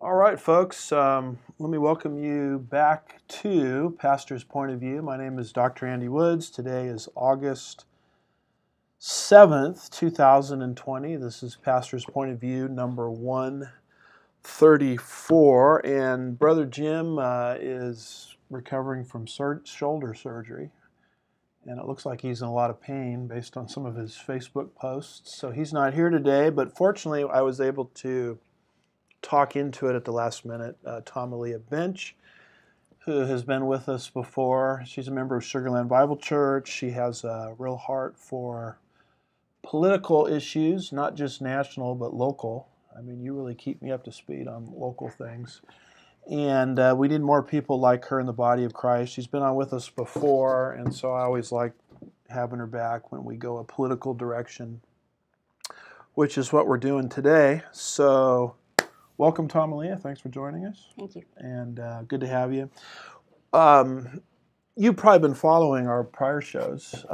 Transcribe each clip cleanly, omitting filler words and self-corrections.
All right, folks, let me welcome you back to Pastor's Point of View. My name is Dr. Andy Woods. Today is August 7th, 2020. This is Pastor's Point of View number 134. And Brother Jim is recovering from shoulder surgery. And it looks like he's in a lot of pain based on some of his Facebook posts. So he's not here today, but fortunately I was able to talk into it at the last minute. Tomalia Bench, who has been with us before. She's a member of Sugarland Bible Church. She has a real heart for political issues, not just national, but local. I mean, you really keep me up to speed on local things. And we need more people like her in the body of Christ. She's been on with us before, and so I always like having her back when we go a political direction, which is what we're doing today. So welcome, Tomalia. Thanks for joining us. Thank you. And good to have you. You've probably been following our prior shows.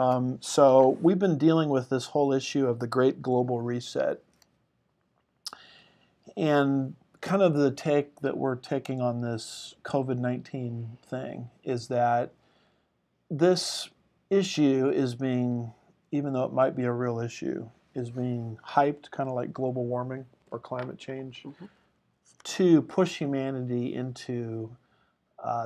So we've been dealing with this whole issue of the Great Global Reset. And kind of the take that we're taking on this COVID-19 thing is that this issue is being, even though it might be a real issue, is being hyped, kind of like global warming or climate change, to push humanity into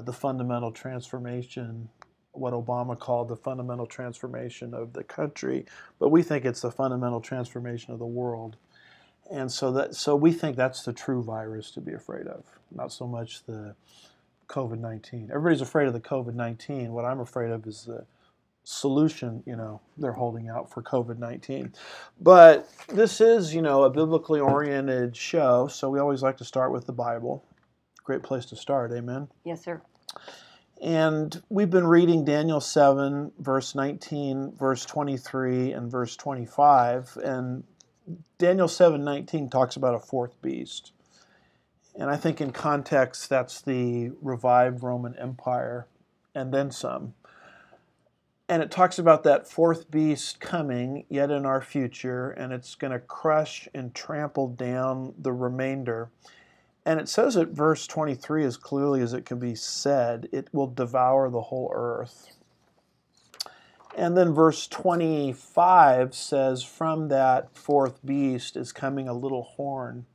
the fundamental transformation, what Obama called the fundamental transformation of the country, but we think it's the fundamental transformation of the world. And so we think that's the true virus to be afraid of, not so much the COVID-19. Everybody's afraid of the COVID-19. What I'm afraid of is the solution, they're holding out for COVID-19. But this is, a biblically oriented show, so we always like to start with the Bible. Great place to start, amen? Yes, sir. And we've been reading Daniel 7, verse 19, verse 23, and verse 25. And Daniel 7:19 talks about a fourth beast. And I think in context, that's the revived Roman Empire, and then some. And it talks about that fourth beast coming yet in our future, and it's going to crush and trample down the remainder. And it says at verse 23, as clearly as it can be said, it will devour the whole earth. And then verse 25 says, from that fourth beast is coming a little horn,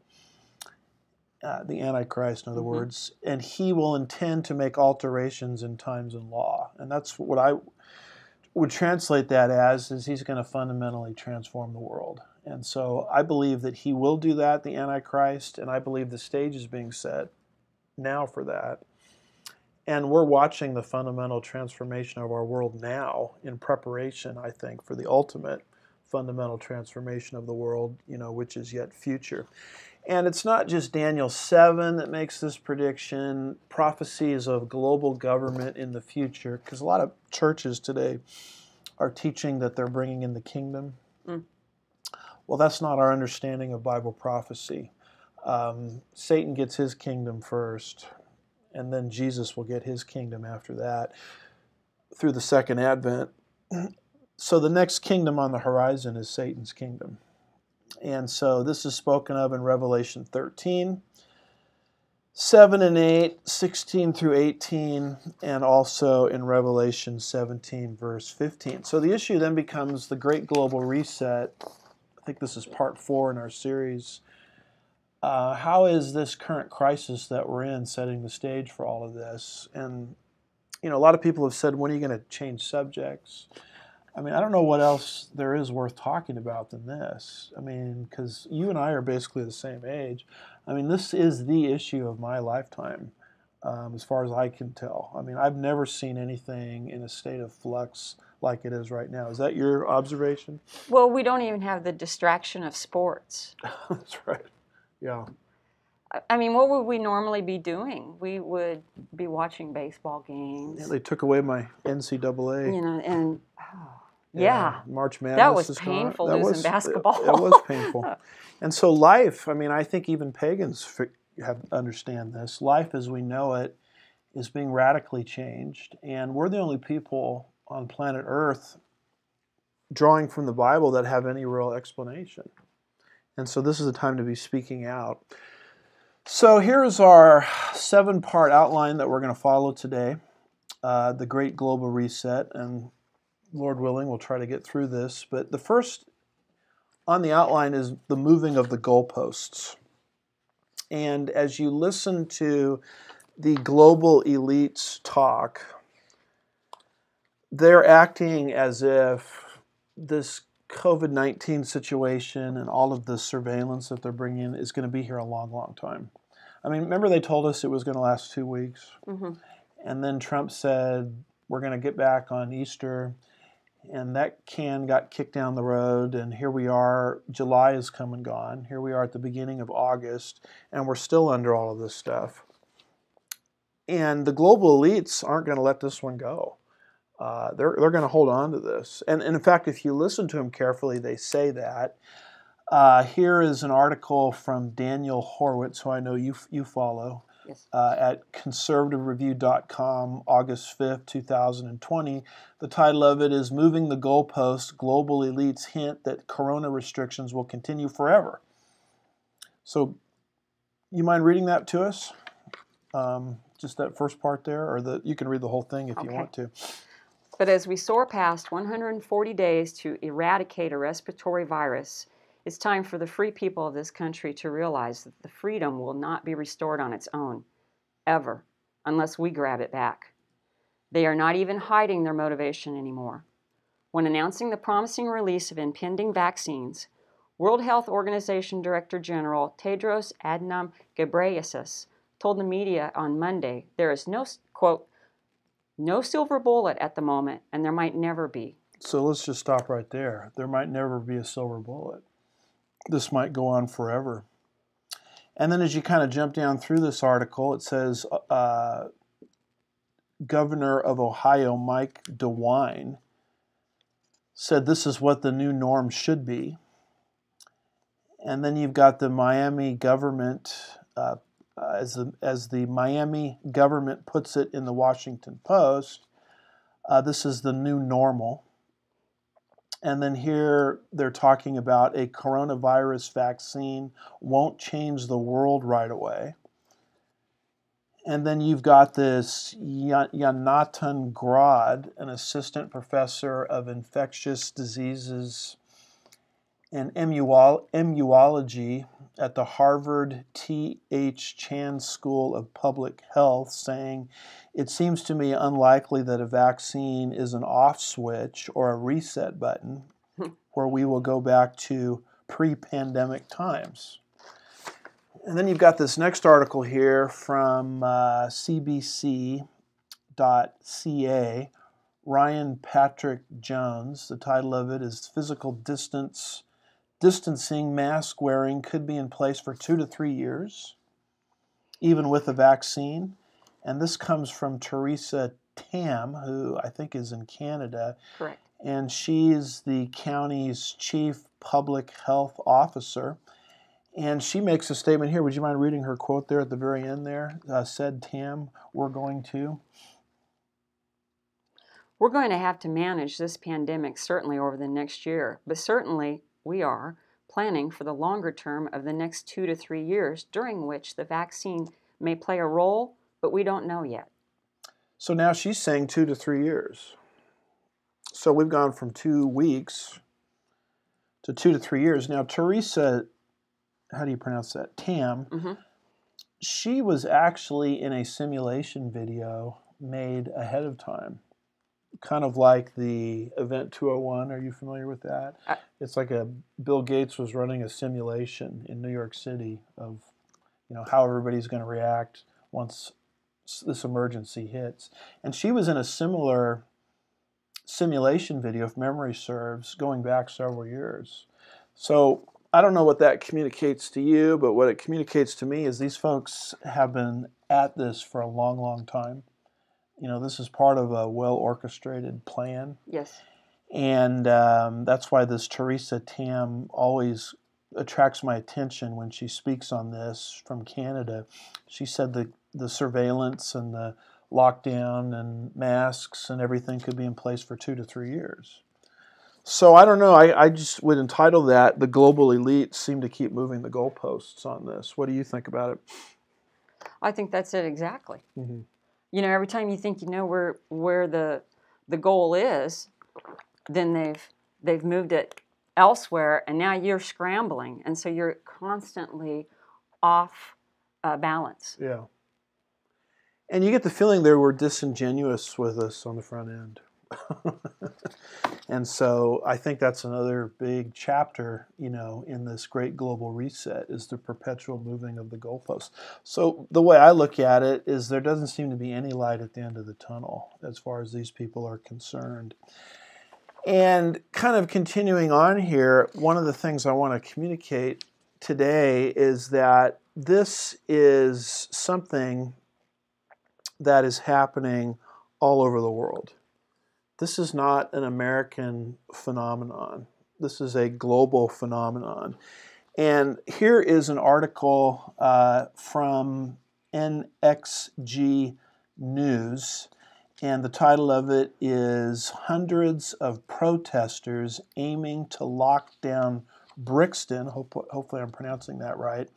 the Antichrist, in other words, and he will intend to make alterations in times and law. And that's what I would translate that as, is he's going to fundamentally transform the world. And so I believe that he will do that, the Antichrist, and I believe the stage is being set now for that. And we're watching the fundamental transformation of our world now in preparation, I think, for the ultimate fundamental transformation of the world, which is yet future. And it's not just Daniel 7 that makes this prediction. Prophecies of global government in the future, because a lot of churches today are teaching that they're bringing in the kingdom. Well, that's not our understanding of Bible prophecy. Satan gets his kingdom first, and then Jesus will get his kingdom after that through the second advent. So the next kingdom on the horizon is Satan's kingdom. And so this is spoken of in Revelation 13, 7 and 8, 16 through 18, and also in Revelation 17, verse 15. So the issue then becomes the Great Global Reset. I think this is part 4 in our series. How is this current crisis that we're in setting the stage for all of this? And, a lot of people have said, when are you going to change subjects? I mean, I don't know what else there is worth talking about than this. I mean, because you and I are basically the same age. I mean, this is the issue of my lifetime, as far as I can tell. I mean, I've never seen anything in a state of flux like it is right now. Is that your observation? Well, we don't even have the distraction of sports. That's right. Yeah. I mean, what would we normally be doing? We would be watching baseball games. Yeah, they took away my NCAA. And yeah. March Madness. That was is painful, gone. losing basketball. It was painful. And so life, I mean, I think even pagans understand this. Life as we know it is being radically changed. And we're the only people on planet Earth drawing from the Bible that have any real explanation. And so this is a time to be speaking out. So here is our 7-part outline that we're going to follow today. The Great Global Reset, and Lord willing, we'll try to get through this. But the first on the outline is the moving of the goalposts. And as you listen to the global elites talk, they're acting as if this COVID-19 situation and all of the surveillance that they're bringing is going to be here a long, long time. I mean, remember they told us it was going to last 2 weeks? Mm-hmm. And then Trump said, we're going to get back on Easter. And that can got kicked down the road. And here we are. July has come and gone. Here we are at the beginning of August. And we're still under all of this stuff. And the global elites aren't going to let this one go. They're going to hold on to this. And in fact, if you listen to them carefully, they say that. Here is an article from Daniel Horowitz, who I know you follow, Yes. At conservativereview.com, August 5th, 2020. The title of it is Moving the Goalposts, Global Elites Hint That Corona Restrictions Will Continue Forever. So you mind reading that to us? Just that first part there, or you can read the whole thing if you want to. But as we soar past 140 days to eradicate a respiratory virus, it's time for the free people of this country to realize that the freedom will not be restored on its own, ever, unless we grab it back. They are not even hiding their motivation anymore. When announcing the promising release of impending vaccines, World Health Organization Director General Tedros Adhanom Ghebreyesus told the media on Monday there is no, quote, no silver bullet at the moment, and there might never be. So let's just stop right there. There might never be a silver bullet. This might go on forever. And then as you kind of jump down through this article, it says Governor of Ohio Mike DeWine said this is what the new norm should be. And then you've got the Miami government, as the Miami government puts it in the Washington Post, this is the new normal. And then here they're talking about a coronavirus vaccine won't change the world right away. And then you've got this Jonathan Grod, an assistant professor of infectious diseases and immunology at the Harvard T.H. Chan School of Public Health, saying, it seems to me unlikely that a vaccine is an off switch or a reset button where we will go back to pre-pandemic times. And then you've got this next article here from cbc.ca, Ryan Patrick Jones. The title of it is Physical Distancing mask wearing could be in place for 2 to 3 years, even with a vaccine. And this comes from Teresa Tam, who I think is in Canada. Correct. And she's the county's chief public health officer. And she makes a statement here. Would you mind reading her quote there at the very end there? Said Tam, we're going to have to manage this pandemic certainly over the next year, but certainly we are planning for the longer term of the next 2 to 3 years, during which the vaccine may play a role, but we don't know yet. So now she's saying 2 to 3 years. So we've gone from 2 weeks to 2 to 3 years. Now, Teresa, how do you pronounce that? Tam, she was actually in a simulation video made ahead of time. Kind of like the Event 201. Are you familiar with that? It's like Bill Gates was running a simulation in New York City of, how everybody's going to react once this emergency hits. And she was in a similar simulation video, if memory serves, going back several years. So I don't know what that communicates to you, but what it communicates to me is these folks have been at this for a long, long time. This is part of a well-orchestrated plan. Yes. And that's why this Teresa Tam always attracts my attention when she speaks on this from Canada. She said the surveillance and the lockdown and masks and everything could be in place for 2 to 3 years. So I don't know. I just would entitle that The Global Elites Seem to Keep Moving the Goalposts on this. What do you think about it? I think that's it exactly. Mm-hmm. You know, every time you think you know where the goal is, then they've moved it elsewhere, and now you're scrambling, and so you're constantly off balance. Yeah. And you get the feeling they were disingenuous with us on the front end. And so I think that's another big chapter, you know, in this great global reset is the perpetual moving of the goalposts. So the way I look at it is there doesn't seem to be any light at the end of the tunnel as far as these people are concerned. And kind of continuing on here, one of the things I want to communicate today is that this is something that is happening all over the world. This is not an American phenomenon. This is a global phenomenon. And here is an article from NXG News, and the title of it is Hundreds of Protesters Aiming to Lock Down Brixton. Hopefully I'm pronouncing that right.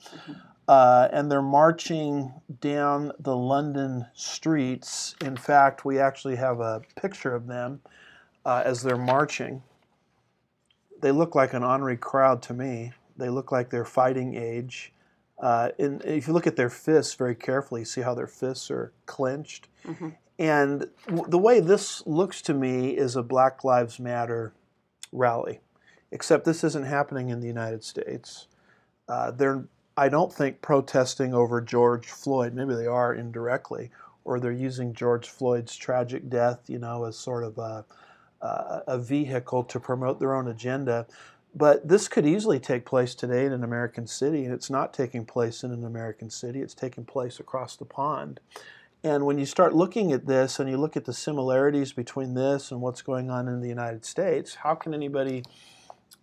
And they're marching down the London streets. In fact, we actually have a picture of them as they're marching. They look like an ornery crowd to me. They look like they're fighting age. And if you look at their fists very carefully, see how their fists are clenched. Mm-hmm. And the way this looks to me is a Black Lives Matter rally, except this isn't happening in the United States. I don't think protesting over George Floyd, maybe they are indirectly, or they're using George Floyd's tragic death, you know, as sort of a vehicle to promote their own agenda. But this could easily take place today in an American city, and it's not taking place in an American city. It's taking place across the pond. And when you start looking at this and you look at the similarities between this and what's going on in the United States, how can anybody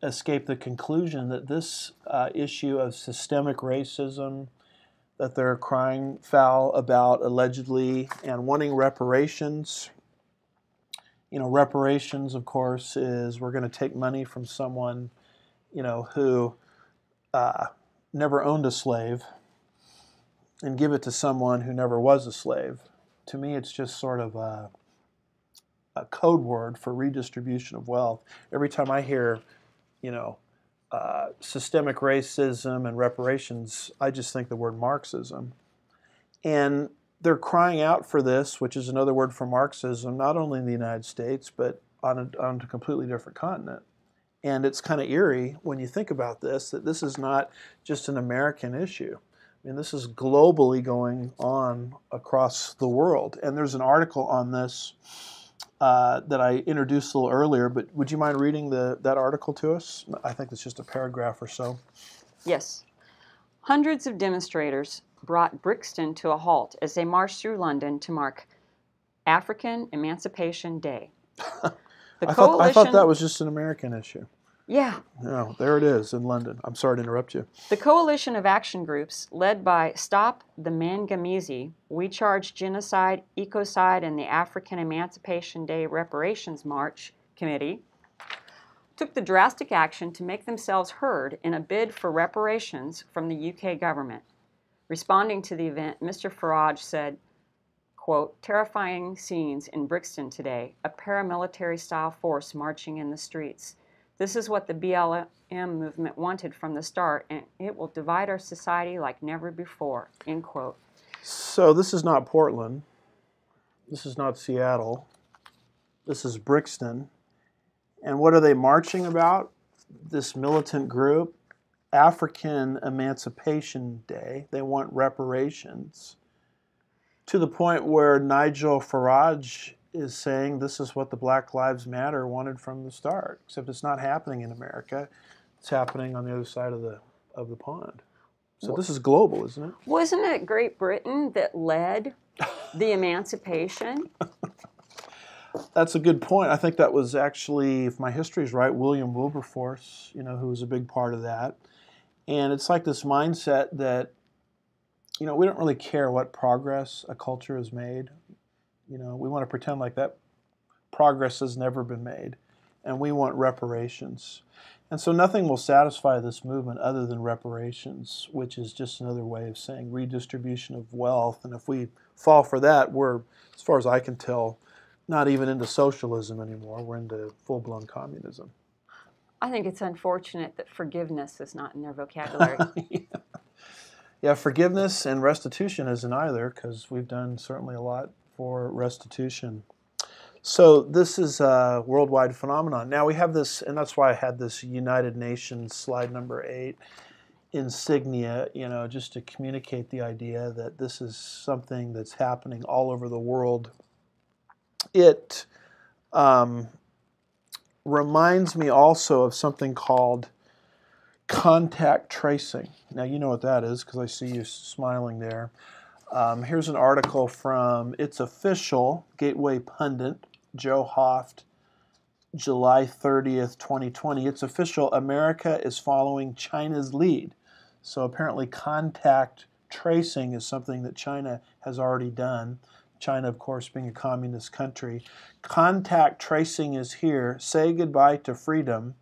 escape the conclusion that this issue of systemic racism that they're crying foul about allegedly and wanting reparations? You know, reparations, of course, is we're going to take money from someone, you know, who never owned a slave and give it to someone who never was a slave. To me, it's just sort of a code word for redistribution of wealth. Every time I hear, you know, systemic racism and reparations, I just think the word Marxism. And they're crying out for this, which is another word for Marxism, not only in the United States, but on a completely different continent. And it's kind of eerie when you think about this, that this is not just an American issue. I mean, this is globally going on across the world. And there's an article on this that I introduced a little earlier, but would you mind reading that article to us? I think it's just a paragraph or so. Yes. Hundreds of demonstrators brought Brixton to a halt as they marched through London to mark African Emancipation Day. I thought that was just an American issue. Yeah. No, there it is in London. I'm sorry to interrupt you. The coalition of action groups led by Stop the Mangamizi, We Charge Genocide, Ecocide, and the African Emancipation Day Reparations March Committee took the drastic action to make themselves heard in a bid for reparations from the UK government. Responding to the event, Mr. Farage said, quote, "Terrifying scenes in Brixton today, a paramilitary-style force marching in the streets. This is what the BLM movement wanted from the start, and it will divide our society like never before," end quote. So this is not Portland. This is not Seattle. This is Brixton. And what are they marching about? This militant group, African Emancipation Day. They want reparations. To the point where Nigel Farage is saying this is what the Black Lives Matter wanted from the start, except it's not happening in America. It's happening on the other side of the pond. So this is global, isn't it? Wasn't it Great Britain that led the emancipation? That's a good point. I think that was actually, if my history is right, William Wilberforce, you know, who was a big part of that. And it's like this mindset that, you know, we don't really care what progress a culture has made. You know, we want to pretend like that progress has never been made, and we want reparations. And so nothing will satisfy this movement other than reparations, which is just another way of saying redistribution of wealth. And if we fall for that, we're, as far as I can tell, not even into socialism anymore. We're into full-blown communism. I think it's unfortunate that forgiveness is not in their vocabulary. Yeah, forgiveness and restitution isn't either, because we've done certainly a lot for restitution. So this is a worldwide phenomenon. Now we have this, and that's why I had this United Nations slide number 8 insignia, just to communicate the idea that this is something that's happening all over the world. It reminds me also of something called contact tracing. Now you know what that is because I see you smiling there. Here's an article from It's Official, Gateway Pundit, Joe Hoft, July 30th, 2020. It's official, America is following China's lead. So apparently contact tracing is something that China has already done. China, of course, being a communist country. Contact tracing is here. Say goodbye to freedom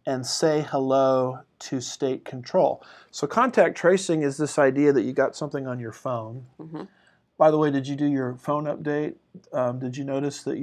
and say hello to state control. So contact tracing is this idea that you got something on your phone. Mm-hmm. By the way, did you do your phone update? Did you notice that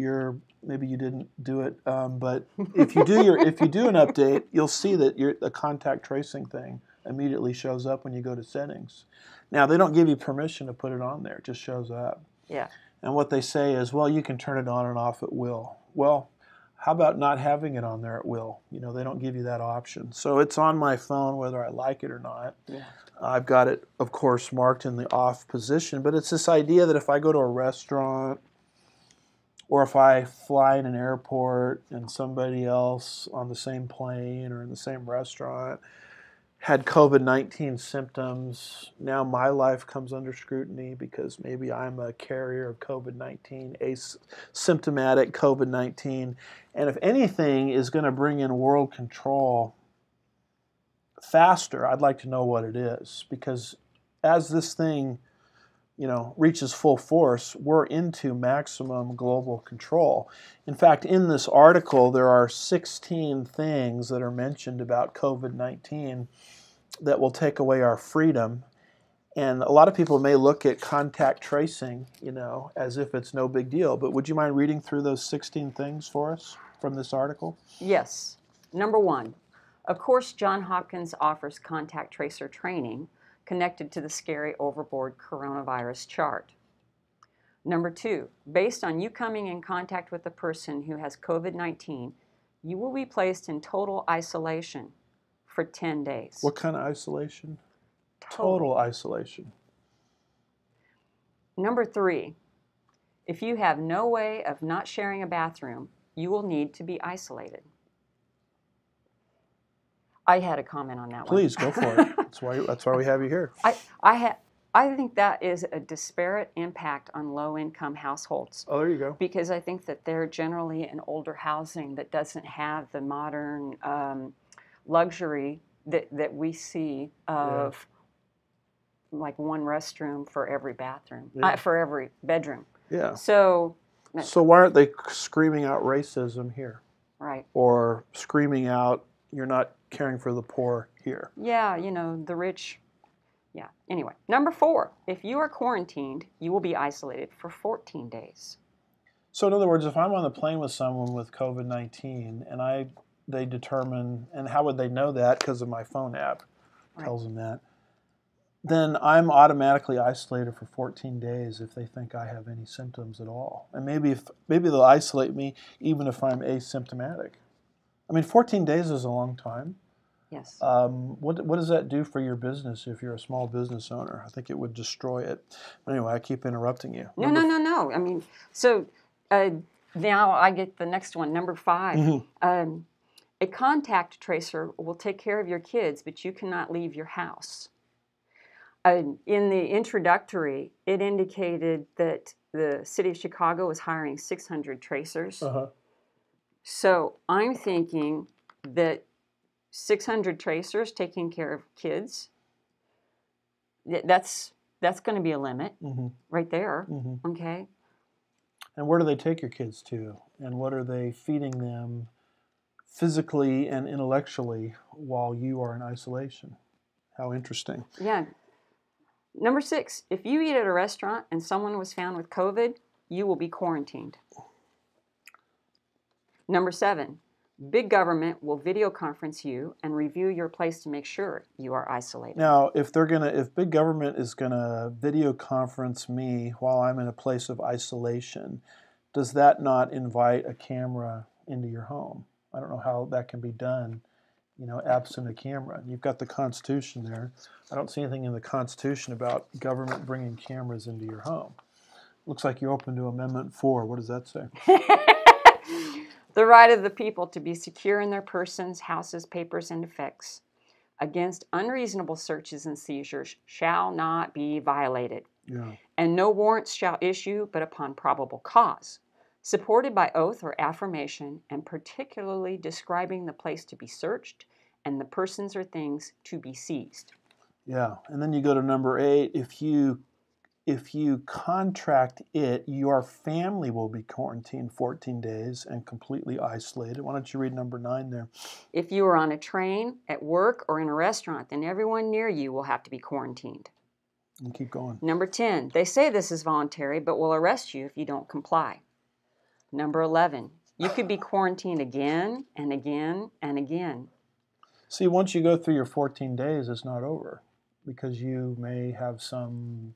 maybe you didn't do it, but if you do an update, you'll see that the contact tracing thing immediately shows up when you go to settings. Now, they don't give you permission to put it on there. It just shows up. Yeah. And what they say is, well, you can turn it on and off at will. Well, how about not having it on there at will? They don't give you that option. So it's on my phone whether I like it or not. Yeah. I've got it, of course, marked in the off position. But it's this idea that if I go to a restaurant or if I fly in an airport and somebody else on the same plane or in the same restaurant had COVID-19 symptoms, now my life comes under scrutiny because maybe I'm a carrier of COVID-19, asymptomatic COVID-19. And if anything is going to bring in world control faster, I'd like to know what it is. Because as this thing, reaches full force, we're into maximum global control. In fact, in this article, there are 16 things that are mentioned about COVID-19 that will take away our freedom. And a lot of people may look at contact tracing, as if it's no big deal. But would you mind reading through those 16 things for us from this article? Yes. Number 1, of course, Johns Hopkins offers contact tracer training connected to the scary overboard coronavirus chart. Number 2, based on you coming in contact with a person who has COVID-19, you will be placed in total isolation for 10 days. What kind of isolation? Total isolation. Number 3, if you have no way of not sharing a bathroom, you will need to be isolated. I had a comment on that one. Please, go for it. That's why we have you here. I think that is a disparate impact on low-income households. Oh, there you go. Because I think that they're generally in older housing that doesn't have the modern luxury that we see of like one restroom for every bathroom, for every bedroom. Yeah. So why aren't they screaming out racism here? Right. Or screaming out, you're not caring for the poor here? Yeah, the rich. Yeah. Anyway, number 4, if you are quarantined, you will be isolated for 14 days. So in other words, if I'm on the plane with someone with COVID-19 and they determine, and how would they know that? Because of my phone app tells them that. Then I'm automatically isolated for 14 days if they think I have any symptoms at all. And maybe they'll isolate me even if I'm asymptomatic. I mean, 14 days is a long time. Yes. What does that do for your business if you're a small business owner? I think it would destroy it. Anyway, I keep interrupting you. No. I mean, so now I get the next one, number 5. Mm-hmm. A contact tracer will take care of your kids, but you cannot leave your house. In the introductory, it indicated that the city of Chicago was hiring 600 tracers. Uh-huh. So I'm thinking that 600 tracers taking care of kids, that's going to be a limit right there. Mm-hmm. Okay. And where do they take your kids to? And what are they feeding them physically and intellectually while you are in isolation. How interesting. Yeah. Number 6, if you eat at a restaurant and someone was found with COVID, you will be quarantined. Number 7, big government will video conference you and review your place to make sure you are isolated. Now, if big government is gonna video conference me while I'm in a place of isolation, does that not invite a camera into your home? I don't know how that can be done, absent a camera. You've got the Constitution there. I don't see anything in the Constitution about government bringing cameras into your home. Looks like you're open to Amendment 4. What does that say? The right of the people to be secure in their persons, houses, papers, and effects against unreasonable searches and seizures shall not be violated. Yeah. And no warrants shall issue but upon probable cause, supported by oath or affirmation, and particularly describing the place to be searched and the persons or things to be seized. Yeah, and then you go to number 8. If you contract it, your family will be quarantined 14 days and completely isolated. Why don't you read number 9 there? If you are on a train, at work, or in a restaurant, then everyone near you will have to be quarantined. And keep going. Number 10, they say this is voluntary, but will arrest you if you don't comply. Number 11, you could be quarantined again and again and again. See, once you go through your 14 days, it's not over, because you may have some,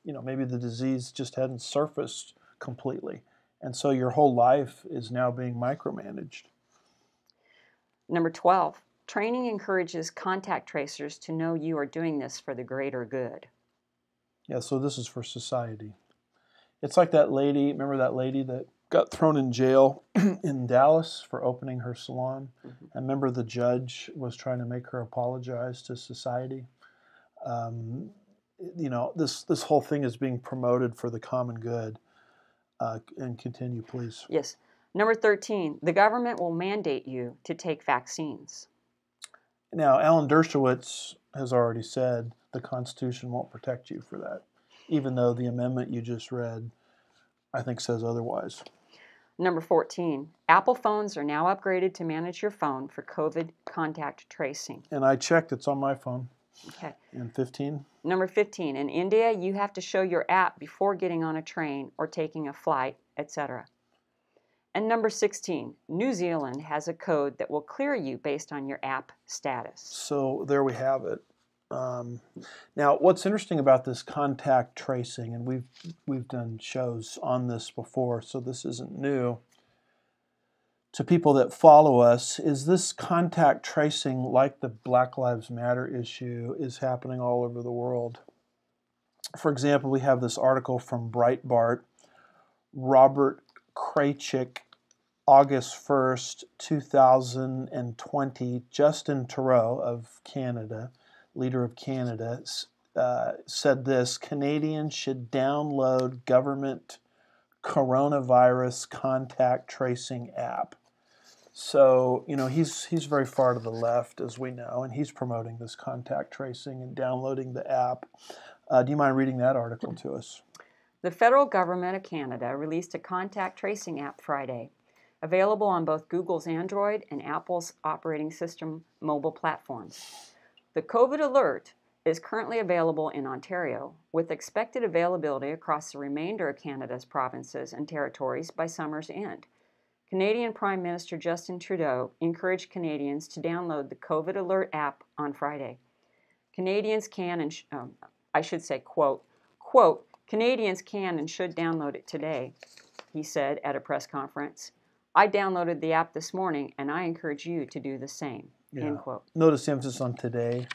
maybe the disease just hadn't surfaced completely. And so your whole life is now being micromanaged. Number 12, training encourages contact tracers to know you are doing this for the greater good. Yeah, so this is for society. It's like that lady, remember that lady that got thrown in jail in Dallas for opening her salon? Mm-hmm. And remember the judge was trying to make her apologize to society? This whole thing is being promoted for the common good. And continue, please. Yes. Number 13, the government will mandate you to take vaccines. Now, Alan Dershowitz has already said the Constitution won't protect you for that, even though the amendment you just read, I think, says otherwise. Number 14, Apple phones are now upgraded to manage your phone for COVID contact tracing. And I checked, it's on my phone. Okay. And 15? Number 15, in India, you have to show your app before getting on a train or taking a flight, etc. And number 16, New Zealand has a code that will clear you based on your app status. So there we have it. Now, what's interesting about this contact tracing, and we've done shows on this before, so this isn't new to people that follow us, is this contact tracing, like the Black Lives Matter issue, is happening all over the world. For example, we have this article from Breitbart, Robert Kraychik, August 1st, 2020, Justin Trudeau of Canada, leader of Canada, said this: Canadians should download government coronavirus contact tracing app. So, he's very far to the left, as we know, and he's promoting this contact tracing and downloading the app. Do you mind reading that article to us? The federal government of Canada released a contact tracing app Friday, available on both Google's Android and Apple's operating system mobile platforms. The COVID Alert is currently available in Ontario, with expected availability across the remainder of Canada's provinces and territories by summer's end. Canadian Prime Minister Justin Trudeau encouraged Canadians to download the COVID Alert app on Friday. Canadians can and quote, Canadians can and should download it today, he said at a press conference. I downloaded the app this morning, and I encourage you to do the same, end quote. Notice the emphasis on today.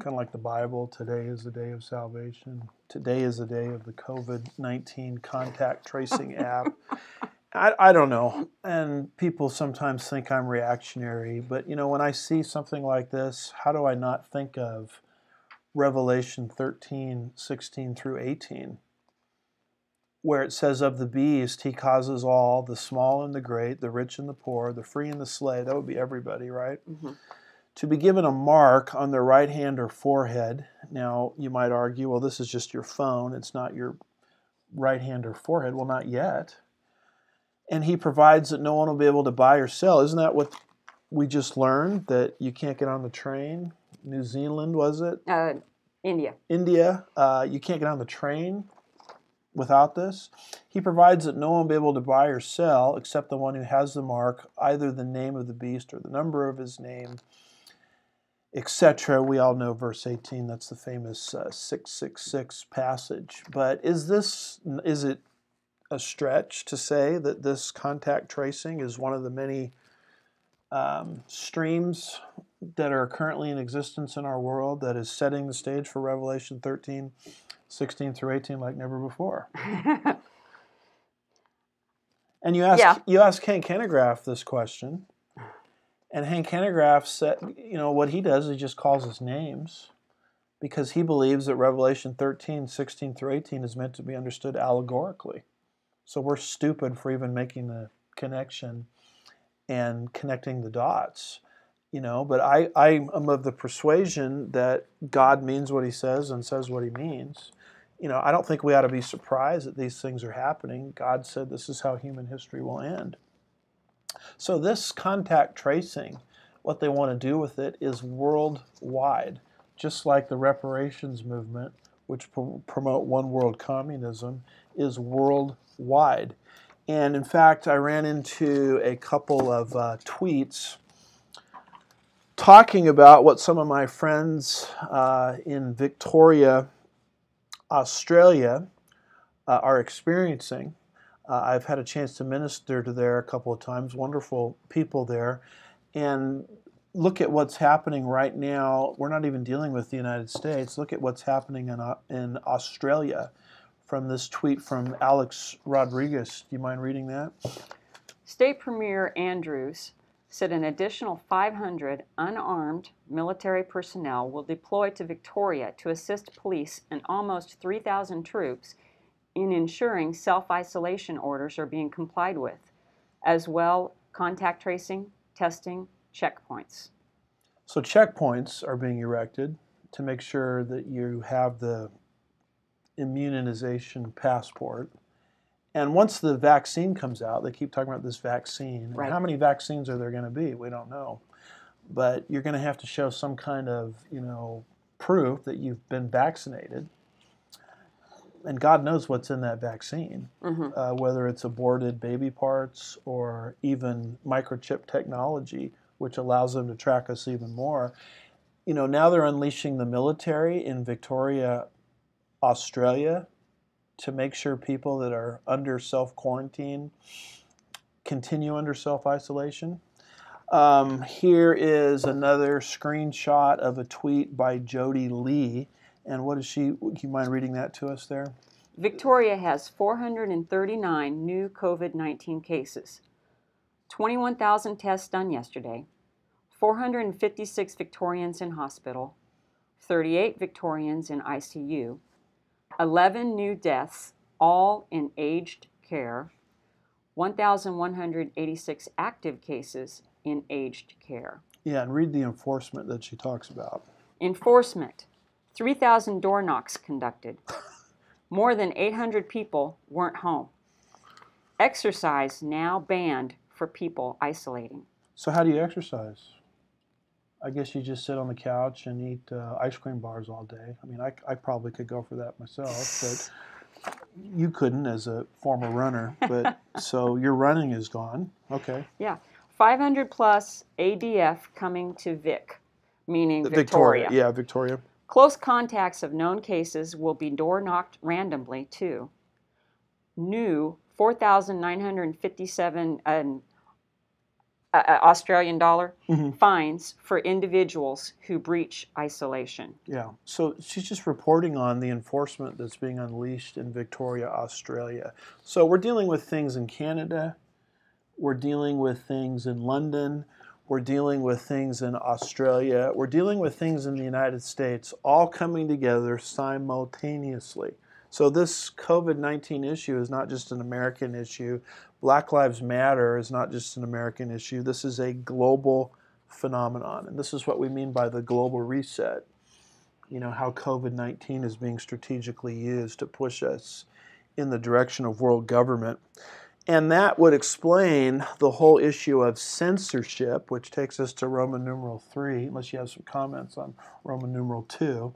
Kind of like the Bible, today is the day of salvation. Today is the day of the COVID-19 contact tracing app. I don't know, and people sometimes think I'm reactionary, but when I see something like this, how do I not think of Revelation 13:16 through 18, where it says, of the beast he causes all, the small and the great, the rich and the poor, the free and the slave, that would be everybody, right? Mm-hmm. To be given a mark on their right hand or forehead. Now, you might argue, well, this is just your phone, it's not your right hand or forehead. Well, not yet. And he provides that no one will be able to buy or sell. Isn't that what we just learned? That you can't get on the train? New Zealand, was it? India. India, you can't get on the train without this. He provides that no one will be able to buy or sell except the one who has the mark, either the name of the beast or the number of his name, etc. We all know verse 18. That's the famous 666 passage. But is it a stretch to say that this contact tracing is one of the many streams that are currently in existence in our world that is setting the stage for Revelation 13, 16 through 18 like never before? And you ask Hank Hanegraaff this question, and Hank Hanegraaff said, what he does is he just calls us names because he believes that Revelation 13, 16 through 18 is meant to be understood allegorically. So we're stupid for even making the connection and connecting the dots, But I am of the persuasion that God means what he says and says what he means. I don't think we ought to be surprised that these things are happening. God said this is how human history will end. So this contact tracing, what they want to do with it is worldwide, just like the reparations movement, which promote one world communism, is worldwide. And in fact, I ran into a couple of tweets talking about what some of my friends in Victoria, Australia, are experiencing. I've had a chance to minister to there a couple of times, wonderful people there. And look at what's happening right now. We're not even dealing with the United States. Look at what's happening in Australia from this tweet from Alex Rodriguez. Do you mind reading that? State Premier Andrews said an additional 500 unarmed military personnel will deploy to Victoria to assist police and almost 3,000 troops in ensuring self-isolation orders are being complied with, as well contact tracing, testing, checkpoints. So checkpoints are being erected to make sure that you have the immunization passport. And once the vaccine comes out, they keep talking about this vaccine. Right. How many vaccines are there going to be? We don't know. But you're going to have to show some kind of, proof that you've been vaccinated. And God knows what's in that vaccine, whether it's aborted baby parts or even microchip technology, which allows them to track us even more. Now they're unleashing the military in Victoria, Australia, to make sure people that are under self-quarantine continue under self-isolation. Here is another screenshot of a tweet by Jody Lee. And what is she? Do you mind reading that to us there? Victoria has 439 new COVID-19 cases, 21,000 tests done yesterday, 456 Victorians in hospital, 38 Victorians in ICU, 11 new deaths, all in aged care, 1,186 active cases in aged care. Yeah, and read the enforcement that she talks about. Enforcement, 3,000 door knocks conducted. More than 800 people weren't home. Exercise now banned for people isolating. So how do you exercise? I guess you just sit on the couch and eat ice cream bars all day. I mean, I probably could go for that myself, but you couldn't as a former runner. But so your running is gone. Okay. Yeah. 500 plus ADF coming to Vic, meaning Victoria. Yeah, Victoria. Close contacts of known cases will be door knocked randomly too. New 4,957 Australian dollar fines for individuals who breach isolation. Yeah, so she's just reporting on the enforcement that's being unleashed in Victoria, Australia. So we're dealing with things in Canada, we're dealing with things in London, we're dealing with things in Australia, we're dealing with things in the United States, all coming together simultaneously. So this COVID-19 issue is not just an American issue. Black Lives Matter is not just an American issue. This is a global phenomenon. And this is what we mean by the global reset. You know, how COVID-19 is being strategically used to push us in the direction of world government. And that would explain the whole issue of censorship, which takes us to Roman numeral 3, unless you have some comments on Roman numeral 2.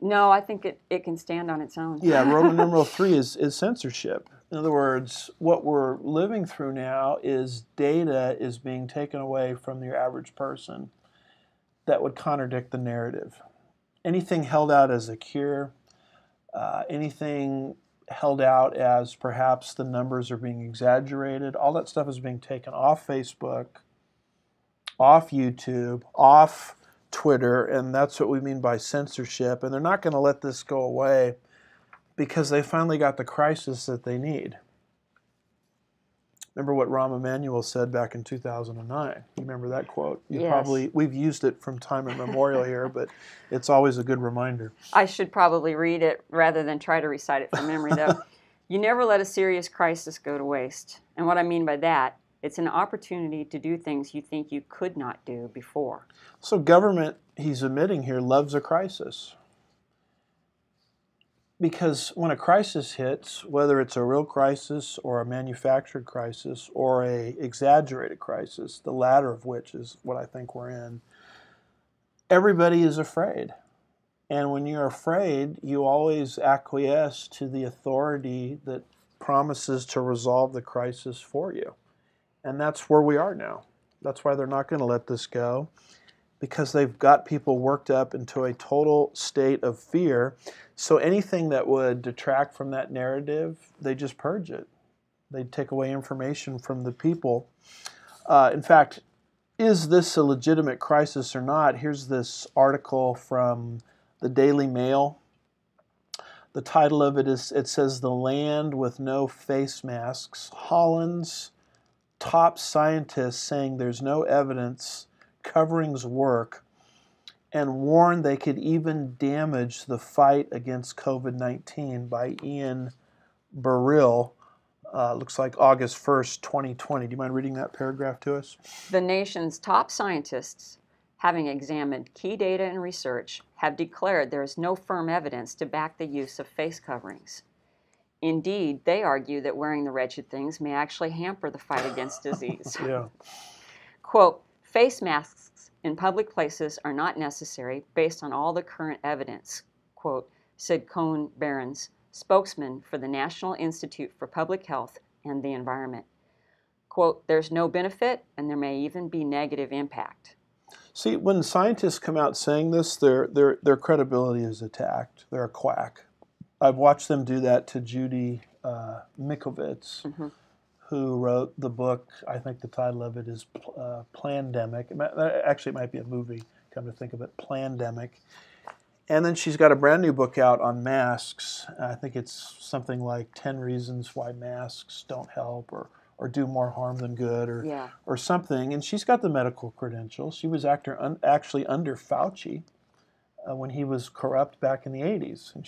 No, I think it can stand on its own. Yeah, Roman numeral 3 is censorship. In other words, what we're living through now is data is being taken away from your average person that would contradict the narrative. Anything held out as a cure, anything held out as perhaps the numbers are being exaggerated, all that stuff is being taken off Facebook, off YouTube, off Twitter, and that's what we mean by censorship. And they're not going to let this go away because they finally got the crisis that they need. Remember what Rahm Emanuel said back in 2009. You remember that quote? Yes. We've used it from time immemorial here, but it's always a good reminder. I should probably read it rather than try to recite it from memory, though. You never let a serious crisis go to waste. And what I mean by that, it's an opportunity to do things you think you could not do before. So government, he's admitting here, loves a crisis. Because when a crisis hits, whether it's a real crisis or a manufactured crisis or a exaggerated crisis, the latter of which is what I think we're in, everybody is afraid. And when you're afraid, you always acquiesce to the authority that promises to resolve the crisis for you. And that's where we are now. That's why they're not going to let this go, because they've got people worked up into a total state of fear. So anything that would detract from that narrative, they just purge it. They take away information from the people. In fact, is this a legitimate crisis or not? Here's this article from the Daily Mail. The title of it says, "The Land with No Face Masks. Holland's top scientists saying there's no evidence coverings work and warn they could even damage the fight against COVID-19," by Ian Burrill. Looks like August 1st, 2020. Do you mind reading that paragraph to us? The nation's top scientists, having examined key data and research, have declared there is no firm evidence to back the use of face coverings. Indeed, they argue that wearing the wretched things may actually hamper the fight against disease. Yeah. Quote, "Face masks in public places are not necessary based on all the current evidence," quote, said Cone Behrens, spokesman for the National Institute for Public Health and the Environment. Quote, "There's no benefit and there may even be negative impact." See, when scientists come out saying this, their credibility is attacked. They're a quack. I've watched them do that to Judy Mikovits, who wrote the book. I think the title of it is Plandemic. Actually, it might be a movie, come to think of it, Plandemic. And then she's got a brand new book out on masks. I think it's something like 10 Reasons Why Masks Don't Help or do more harm than good or something. And she's got the medical credentials. She was actually under Fauci when he was corrupt back in the 80s. And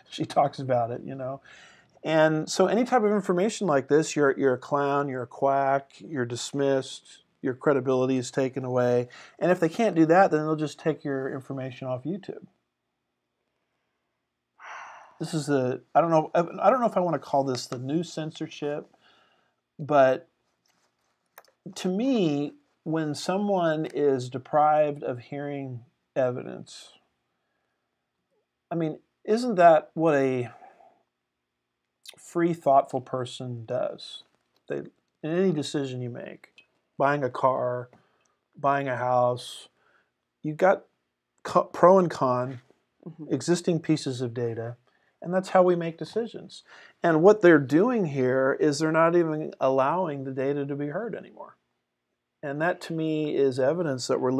she talks about it, you know. And so any type of information like this, you're a clown, you're a quack, you're dismissed, your credibility is taken away. And if they can't do that, then they'll just take your information off YouTube. This is I don't know if I want to call this the new censorship, but to me, when someone is deprived of hearing evidence, I mean, isn't that what a free, thoughtful person does? In any decision you make, buying a car, buying a house, you've got pro and con, existing pieces of data, and that's how we make decisions. And what they're doing here is they're not even allowing the data to be heard anymore. And that, to me, is evidence that we're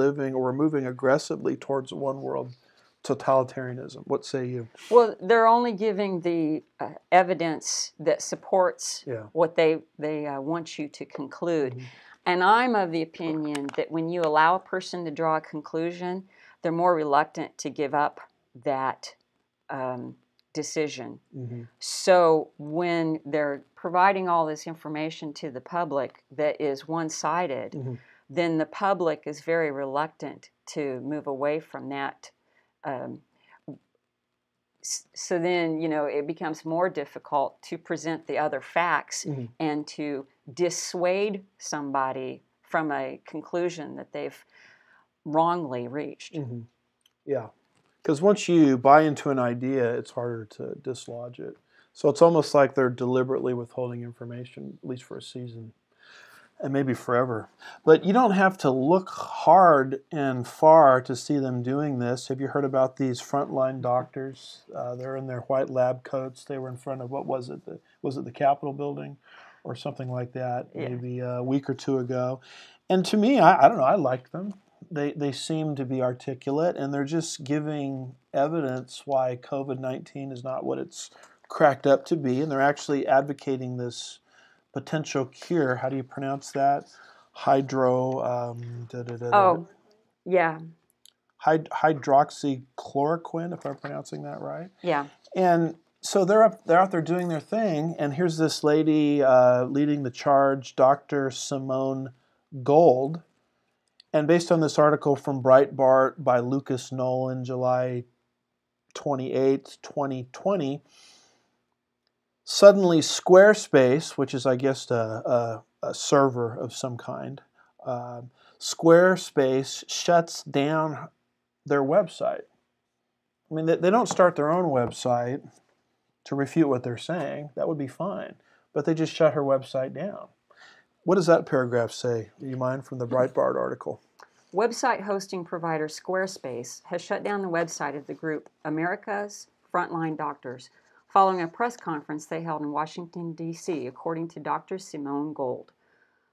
moving aggressively towards one world totalitarianism. What say you? Well, they're only giving the evidence that supports what they want you to conclude. And I'm of the opinion that when you allow a person to draw a conclusion, they're more reluctant to give up that decision. So when they're providing all this information to the public that is one-sided, then the public is very reluctant to move away from that So then, it becomes more difficult to present the other facts and to dissuade somebody from a conclusion that they've wrongly reached. Yeah. Because once you buy into an idea, it's harder to dislodge it. So it's almost like they're deliberately withholding information, at least for a season, and maybe forever. But you don't have to look hard and far to see them doing this. Have you heard about these frontline doctors? They're in their white lab coats. They were in front of, what was it? Was it the Capitol building or something like that, maybe a week or two ago? And to me, I don't know, I like them. They seem to be articulate, and they're just giving evidence why COVID-19 is not what it's cracked up to be, and they're actually advocating this potential cure. How do you pronounce that? Hydroxychloroquine, if I'm pronouncing that right. Yeah. And so they're out there doing their thing, and here's this lady leading the charge, Dr. Simone Gold. And based on this article from Breitbart by Lucas Nolan, July 28, 2020, suddenly Squarespace, which is, I guess, a server of some kind, Squarespace shuts down their website. I mean, they don't start their own website to refute what they're saying. That would be fine. But they just shut her website down. What does that paragraph say? Do you mind, from the Breitbart article? Website hosting provider Squarespace has shut down the website of the group America's Frontline Doctors following a press conference they held in Washington, D.C., according to Dr. Simone Gold.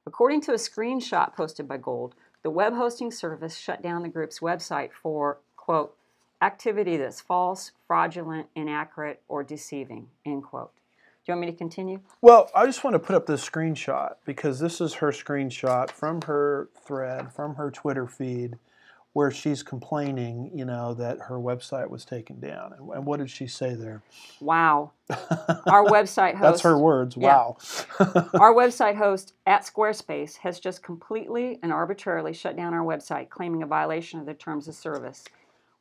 According to a screenshot posted by Gold, the web hosting service shut down the group's website for, quote, activity that's false, fraudulent, inaccurate, or deceiving, end quote. Do you want me to continue? Well, I just want to put up this screenshot because this is her screenshot from her thread, from her Twitter feed, where she's complaining, that her website was taken down. And what did she say there? Wow. Our website host... That's her words, wow. Our website host at Squarespace has just completely and arbitrarily shut down our website, claiming a violation of the terms of service.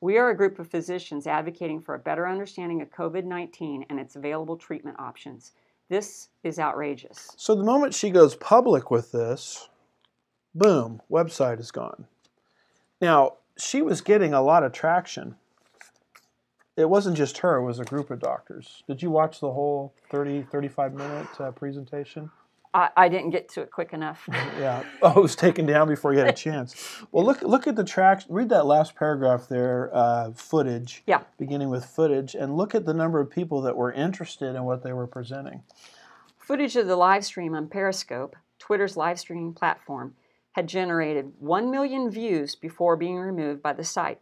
We are a group of physicians advocating for a better understanding of COVID-19 and its available treatment options. This is outrageous. So the moment she goes public with this, boom, website is gone. Now, she was getting a lot of traction. It wasn't just her, it was a group of doctors. Did you watch the whole 35-minute presentation? I didn't get to it quick enough. Yeah. Oh, it was taken down before you had a chance. Well, look at the traction. Read that last paragraph there, footage. Yeah. Beginning with footage, and look at the number of people that were interested in what they were presenting. Footage of the live stream on Periscope, Twitter's live streaming platform, had generated 1 million views before being removed by the site.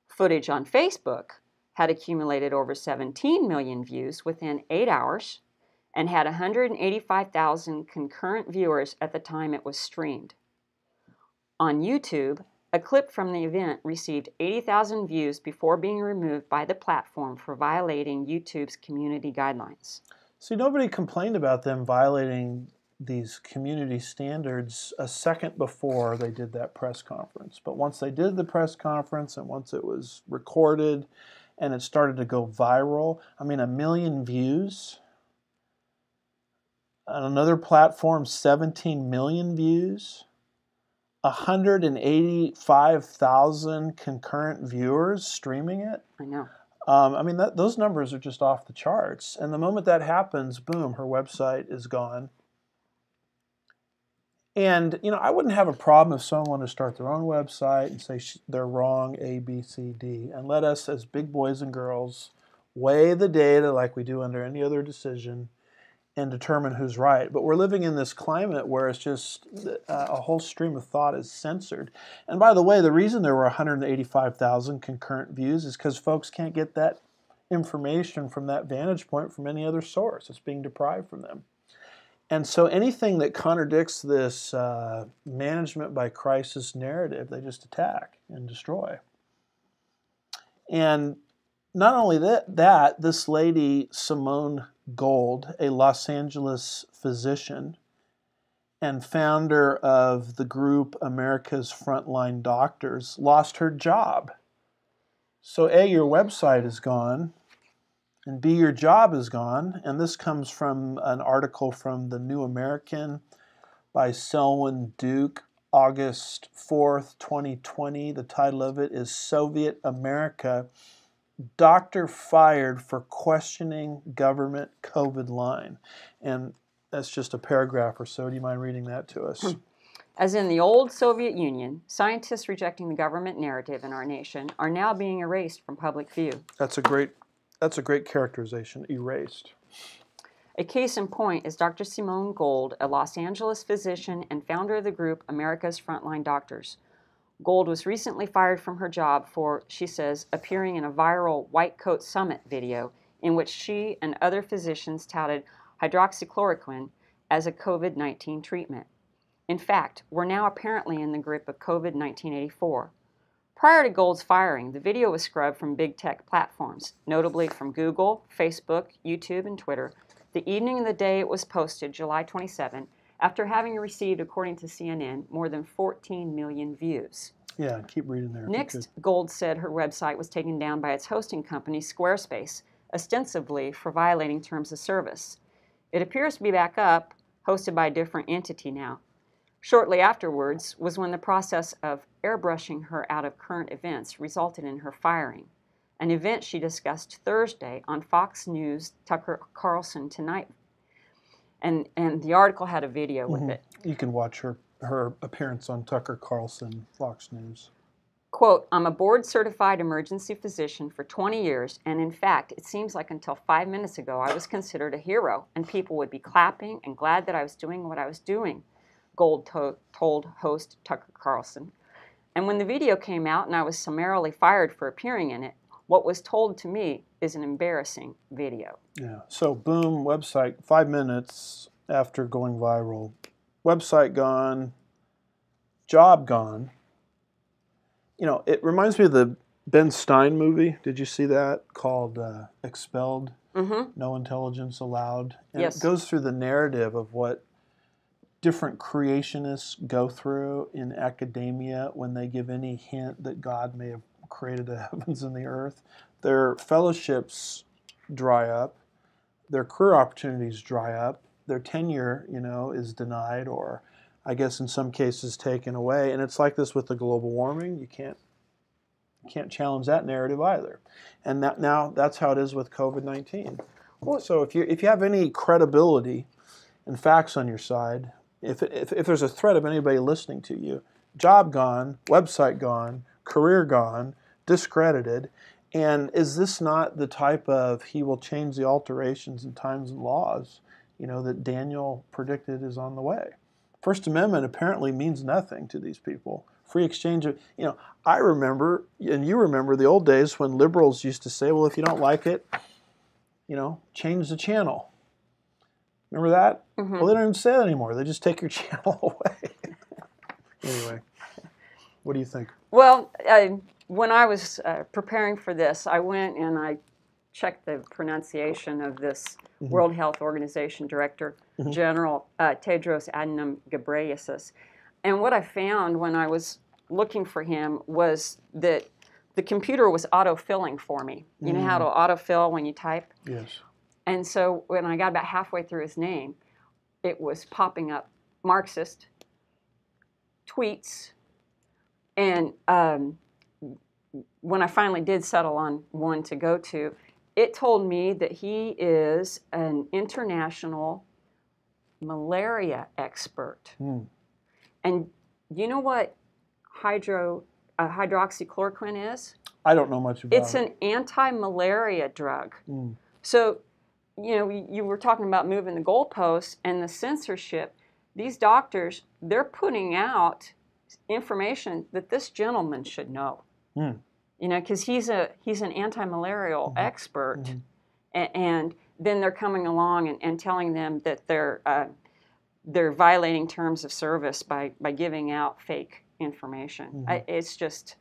Footage on Facebook had accumulated over 17 million views within 8 hours and had 185,000 concurrent viewers at the time it was streamed. On YouTube, a clip from the event received 80,000 views before being removed by the platform for violating YouTube's community guidelines. See, nobody complained about them violating these community standards a second before they did that press conference. But once they did the press conference and once it was recorded and it started to go viral, 1 million views. On another platform, 17 million views. 185,000 concurrent viewers streaming it. I know. Those numbers are just off the charts. And the moment that happens, boom, her website is gone. And, I wouldn't have a problem if someone wanted to start their own website and say they're wrong, A, B, C, D. And let us, as big boys and girls, weigh the data like we do under any other decision and determine who's right. But we're living in this climate where it's just a whole stream of thought is censored. And by the way, the reason there were 185,000 concurrent views is because folks can't get that information from that vantage point from any other source. It's being deprived from them. And so anything that contradicts this management by crisis narrative, they just attack and destroy. And not only that, this lady, Simone Gold, a Los Angeles physician and founder of the group America's Frontline Doctors, lost her job. So A, your website is gone. And B, your job is gone. And this comes from an article from the New American by Selwyn Duke, August 4th, 2020. The title of it is Soviet America, Doctor Fired for Questioning Government COVID Line. And that's just a paragraph or so. Do you mind reading that to us? As in the old Soviet Union, scientists rejecting the government narrative in our nation are now being erased from public view. That's a great characterization, erased. A case in point is Dr. Simone Gold, a Los Angeles physician and founder of the group America's Frontline Doctors. Gold was recently fired from her job for, she says, appearing in a viral White Coat Summit video in which she and other physicians touted hydroxychloroquine as a COVID-19 treatment. In fact, we're now apparently in the grip of COVID-1984. Prior to Gold's firing, the video was scrubbed from big tech platforms, notably from Google, Facebook, YouTube, and Twitter, the evening of the day it was posted, July 27, after having received, according to CNN, more than 14 million views. Yeah, keep reading there. Next, Gold said her website was taken down by its hosting company, Squarespace, ostensibly for violating terms of service. It appears to be back up, hosted by a different entity now. Shortly afterwards was when the process of airbrushing her out of current events resulted in her firing, an event she discussed Thursday on Fox News' Tucker Carlson Tonight. And the article had a video with it. You can watch her appearance on Tucker Carlson, Fox News. Quote, I'm a board-certified emergency physician for 20 years, and in fact, it seems like until 5 minutes ago I was considered a hero, and people would be clapping and glad that I was doing what I was doing, Gold told host Tucker Carlson. And when the video came out and I was summarily fired for appearing in it, what was told to me is an embarrassing video. Yeah, so boom, website, 5 minutes after going viral. Website gone, job gone. You know, it reminds me of the Ben Stein movie. Did you see that? Called Expelled, No Intelligence Allowed. And yes. It goes through the narrative of what different creationists go through in academia when they give any hint that God may have created the heavens and the earth. Their fellowships dry up, their career opportunities dry up, their tenure, is denied, or I guess in some cases taken away. And it's like this with the global warming. You can't challenge that narrative either. And now that's how it is with COVID-19. So if you have any credibility and facts on your side, if there's a threat of anybody listening to you, job gone, website gone, career gone, discredited, and is this not the type of he will change the alterations in times and laws, that Daniel predicted is on the way? First Amendment apparently means nothing to these people. Free exchange of, I remember, and you remember the old days when liberals used to say, well, if you don't like it, change the channel. Remember that? Mm-hmm. Well, they don't even say that anymore. They just take your channel away. Anyway, what do you think? Well, when I was preparing for this, I went and I checked the pronunciation of this World Health Organization Director General Tedros Adhanom Ghebreyesus. And what I found when I was looking for him was that the computer was autofilling for me. You know how to autofill when you type? Yes. And so when I got about halfway through his name, it was popping up Marxist, tweets, and when I finally did settle on one to go to, it told me that he is an international malaria expert. And you know what hydroxychloroquine is? I don't know much about it. It's an anti-malaria drug. So, you were talking about moving the goalposts and the censorship. These doctors, they're putting out information that this gentleman should know. Because he's an anti-malarial expert, and then they're coming along and telling them that they're violating terms of service by giving out fake information. It's just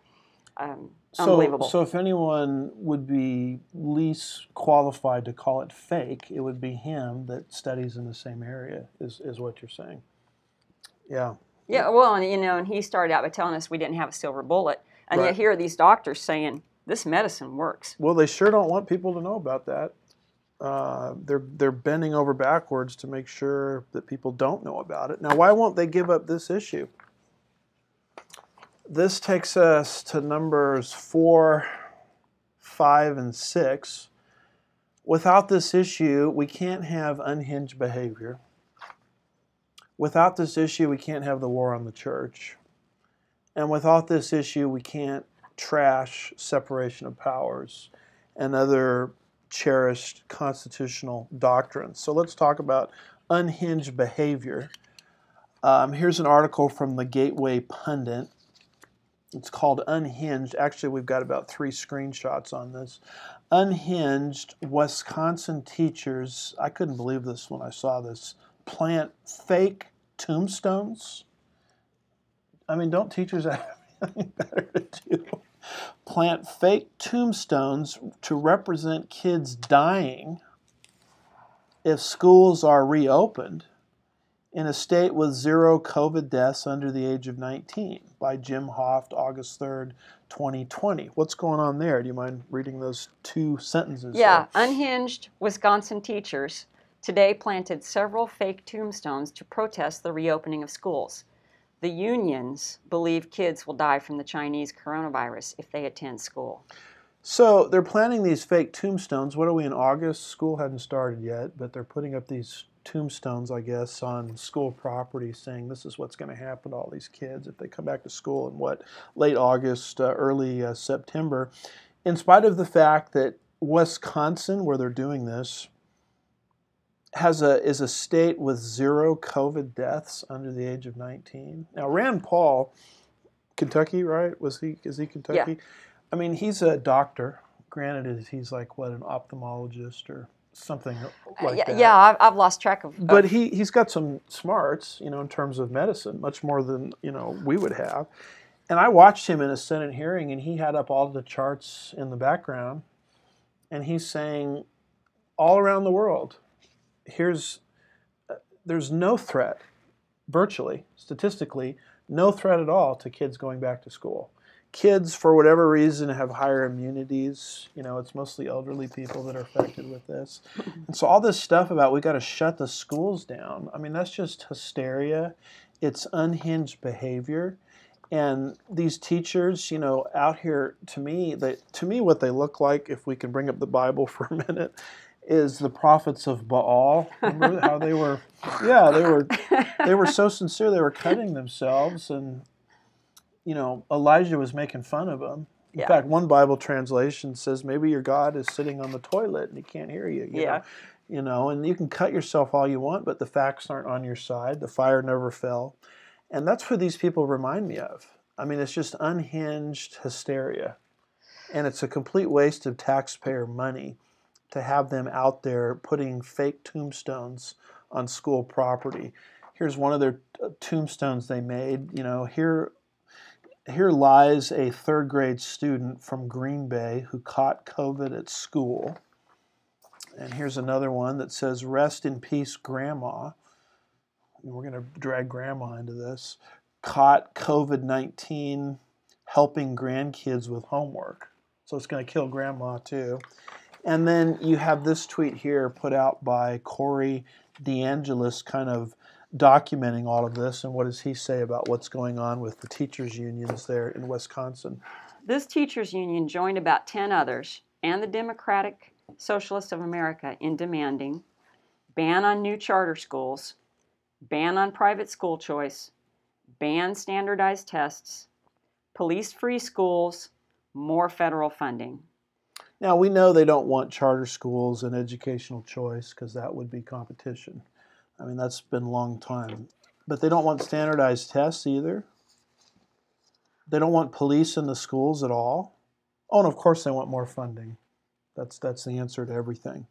unbelievable. So if anyone would be least qualified to call it fake, it would be him that studies in the same area, is what you're saying. Yeah. Yeah, well, and he started out by telling us we didn't have a silver bullet. And Right. yet here are these doctors saying, this medicine works. Well, they sure don't want people to know about that. They're bending over backwards to make sure that people don't know about it. Now, why won't they give up this issue? This takes us to numbers 4, 5, and 6. Without this issue, we can't have unhinged behavior. Without this issue, we can't have the war on the church. And without this issue, we can't trash separation of powers and other cherished constitutional doctrines. So let's talk about unhinged behavior. Here's an article from the Gateway Pundit. It's called Unhinged. Actually, we've got about 3 screenshots on this. Unhinged, Wisconsin teachers, I couldn't believe this when I saw this, plant fake tombstones. I mean, don't teachers have anything better to do? Plant fake tombstones to represent kids dying if schools are reopened in a state with 0 COVID deaths under the age of 19 by Jim Hoft, August 3rd, 2020. What's going on there? Do you mind reading those 2 sentences? Yeah, unhinged Wisconsin teachers today planted several fake tombstones to protest the reopening of schools. The unions believe kids will die from the Chinese coronavirus if they attend school. So they're planting these fake tombstones. What are we in August? School hadn't started yet, but they're putting up these tombstones, I guess, on school property saying this is what's going to happen to all these kids if they come back to school in late August, early September. In spite of the fact that Wisconsin, where they're doing this, is a state with 0 COVID deaths under the age of 19. Now, Rand Paul, Kentucky, right? Is he Kentucky? Yeah. I mean, he's a doctor. Granted, he's like, an ophthalmologist or something like that. Yeah, I've lost track of. But he's got some smarts, in terms of medicine, much more than, we would have. And I watched him in a Senate hearing, and he had up all the charts in the background, and he's saying, all around the world, there's no threat, virtually, statistically, no threat at all to kids going back to school. Kids, for whatever reason, have higher immunities. It's mostly elderly people that are affected with this. And so all this stuff about we got to shut the schools down, I mean, that's just hysteria. It's unhinged behavior. And these teachers, out here, to me, what they look like, if we can bring up the Bible for a minute, is the prophets of Baal. Remember how they were? Yeah, they were so sincere. They were cutting themselves, and Elijah was making fun of them. In fact, one Bible translation says maybe your God is sitting on the toilet and he can't hear you. You know, and you can cut yourself all you want, but the facts aren't on your side. The fire never fell, and that's what these people remind me of. I mean, it's just unhinged hysteria, and it's a complete waste of taxpayer money to have them out there putting fake tombstones on school property. Here's one of their tombstones they made. Here lies a 3rd grade student from Green Bay who caught COVID at school. And here's another one that says, "Rest in peace, Grandma." And we're going to drag Grandma into this. Caught COVID-19 helping grandkids with homework. So it's going to kill Grandma too. And then you have this tweet here put out by Corey DeAngelis, kind of documenting all of this. And what does he say about what's going on with the teachers' unions there in Wisconsin? This teachers' union joined about 10 others and the Democratic Socialists of America in demanding ban on new charter schools, ban on private school choice, ban standardized tests, police-free schools, more federal funding. Now, we know they don't want charter schools and educational choice because that would be competition. I mean, that's been a long time. But they don't want standardized tests either. They don't want police in the schools at all. Oh, and of course they want more funding. That's the answer to everything.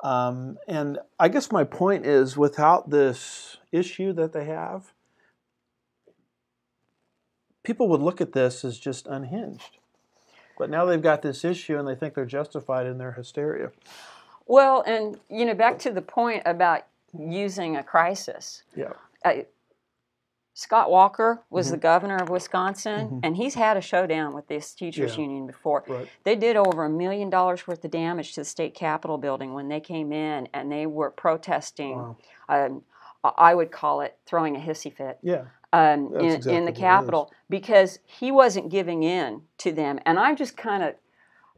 And I guess my point is, without this issue that they have, people would look at this as just unhinged. But now they've got this issue and they think they're justified in their hysteria. Well, and, back to the point about using a crisis. Yeah. Scott Walker was the governor of Wisconsin, Mhm. and he's had a showdown with this teachers' Yeah. union before. Right. They did over $1 million worth of damage to the state capitol building when they came in and they were protesting. Wow. I would call it throwing a hissy fit. Yeah. In exactly the what it Capitol because he wasn't giving in to them. And I'm just kind of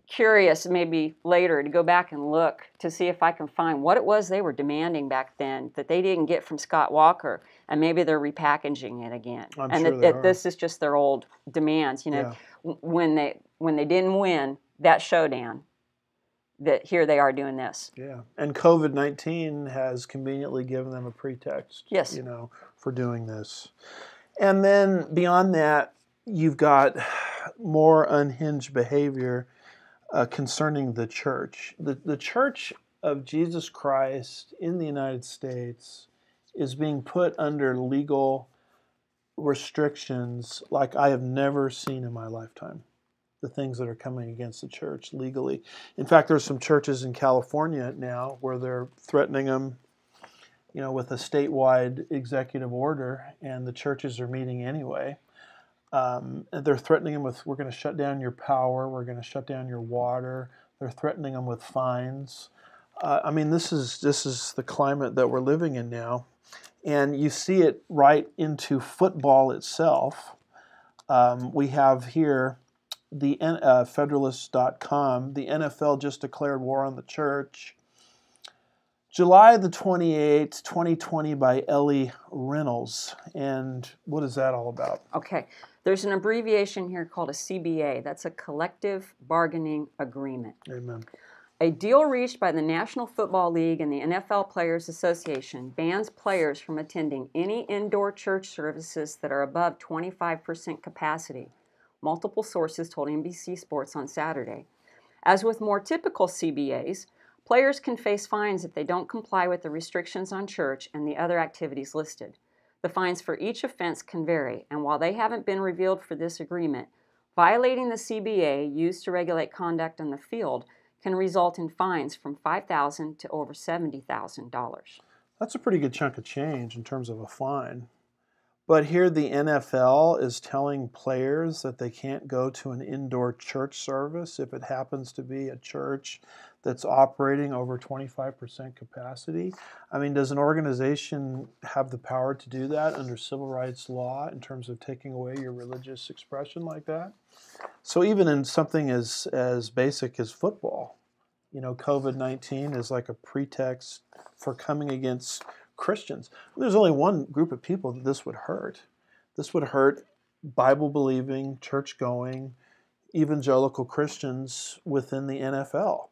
curious maybe later to go back and look to see if I can find what it was they were demanding back then that they didn't get from Scott Walker, and maybe they're repackaging it again. I'm and sure they are. This is just their old demands. You know, when they didn't win that showdown, that here they are doing this. Yeah. And COVID-19 has conveniently given them a pretext, Yes. for doing this. And then beyond that, you've got more unhinged behavior concerning the church. The Church of Jesus Christ in the United States is being put under legal restrictions like I have never seen in my lifetime. The things that are coming against the church legally. In fact, there's some churches in California now where they're threatening them, with a statewide executive order, and the churches are meeting anyway. And they're threatening them with, we're going to shut down your power, we're going to shut down your water. They're threatening them with fines. This is the climate that we're living in now, and you see it right into football itself. We have here the Federalist.com. The NFL just declared war on the church. July the 28th, 2020, by Ellie Reynolds. And what is that all about? Okay. There's an abbreviation here called a CBA. That's a collective bargaining agreement. Amen. A deal reached by the National Football League and the NFL Players Association bans players from attending any indoor church services that are above 25% capacity. Multiple sources told NBC Sports on Saturday. As with more typical CBAs, players can face fines if they don't comply with the restrictions on church and the other activities listed. The fines for each offense can vary, and while they haven't been revealed for this agreement, violating the CBA used to regulate conduct on the field can result in fines from $5,000 to over $70,000. That's a pretty good chunk of change in terms of a fine. But here the NFL is telling players that they can't go to an indoor church service if it happens to be a church that's operating over 25% capacity. Does an organization have the power to do that under civil rights law in terms of taking away your religious expression like that? So even in something as basic as football, COVID-19 is like a pretext for coming against Christians. There's only one group of people that this would hurt. This would hurt Bible-believing, church-going, evangelical Christians within the NFL.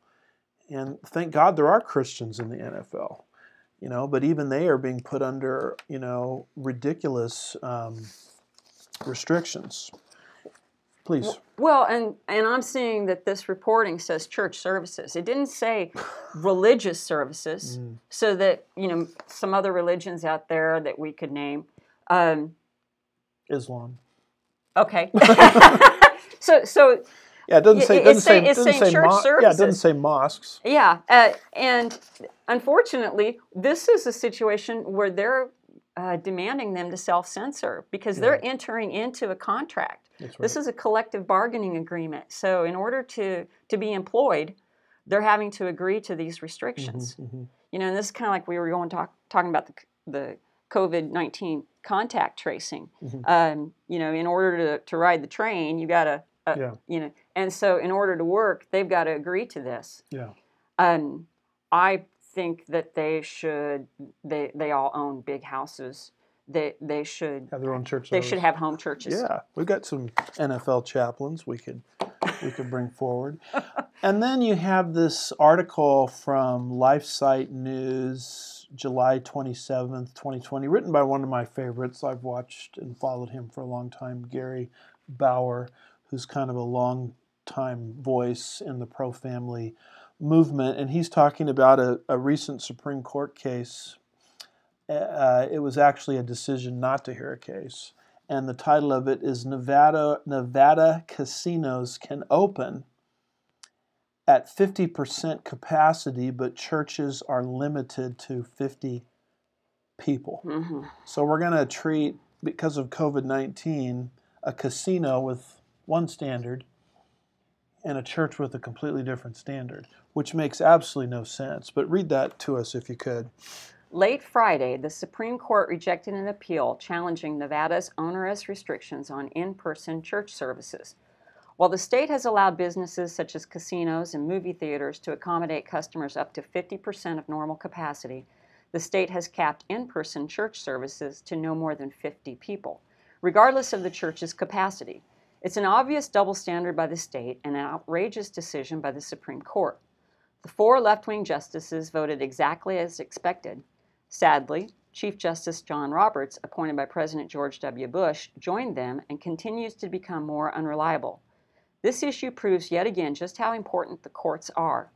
And thank God there are Christians in the NFL, but even they are being put under, ridiculous restrictions. Please. Well, and I'm seeing that this reporting says church services. It didn't say religious services, so that, some other religions out there that we could name. Islam. Okay. so yeah, it doesn't say it's saying church services. Yeah, it doesn't say mosques. Yeah, and unfortunately, this is a situation where they're demanding them to self-censor because they're entering into a contract. That's right. This is a collective bargaining agreement. So in order to be employed, they're having to agree to these restrictions. And this is kind of like we were talking about the COVID-19 contact tracing. In order to ride the train, you got to, and so in order to work, they've got to agree to this. Yeah. I think that they all own big houses. They should have their own church. They should have home churches. Yeah, we've got some NFL chaplains we could bring forward. And then you have this article from LifeSite News, July 27th, 2020, written by one of my favorites. I've watched and followed him for a long time, Gary Bauer, who's kind of a long-time voice in the pro-family movement. And he's talking about a recent Supreme Court case. It was actually a decision not to hear a case. And the title of it is Nevada Casinos Can Open at 50% capacity, but churches are limited to 50 people. So we're going to treat because of COVID-19, a casino with one standard and a church with a completely different standard, which makes absolutely no sense. But read that to us if you could. Late Friday, the Supreme Court rejected an appeal challenging Nevada's onerous restrictions on in-person church services. While the state has allowed businesses such as casinos and movie theaters to accommodate customers up to 50% of normal capacity, the state has capped in-person church services to no more than 50 people, regardless of the church's capacity. It's an obvious double standard by the state and an outrageous decision by the Supreme Court. The 4 left-wing justices voted exactly as expected. Sadly, Chief Justice John Roberts, appointed by President George W. Bush, joined them and continues to become more unreliable. This issue proves yet again just how important the courts are.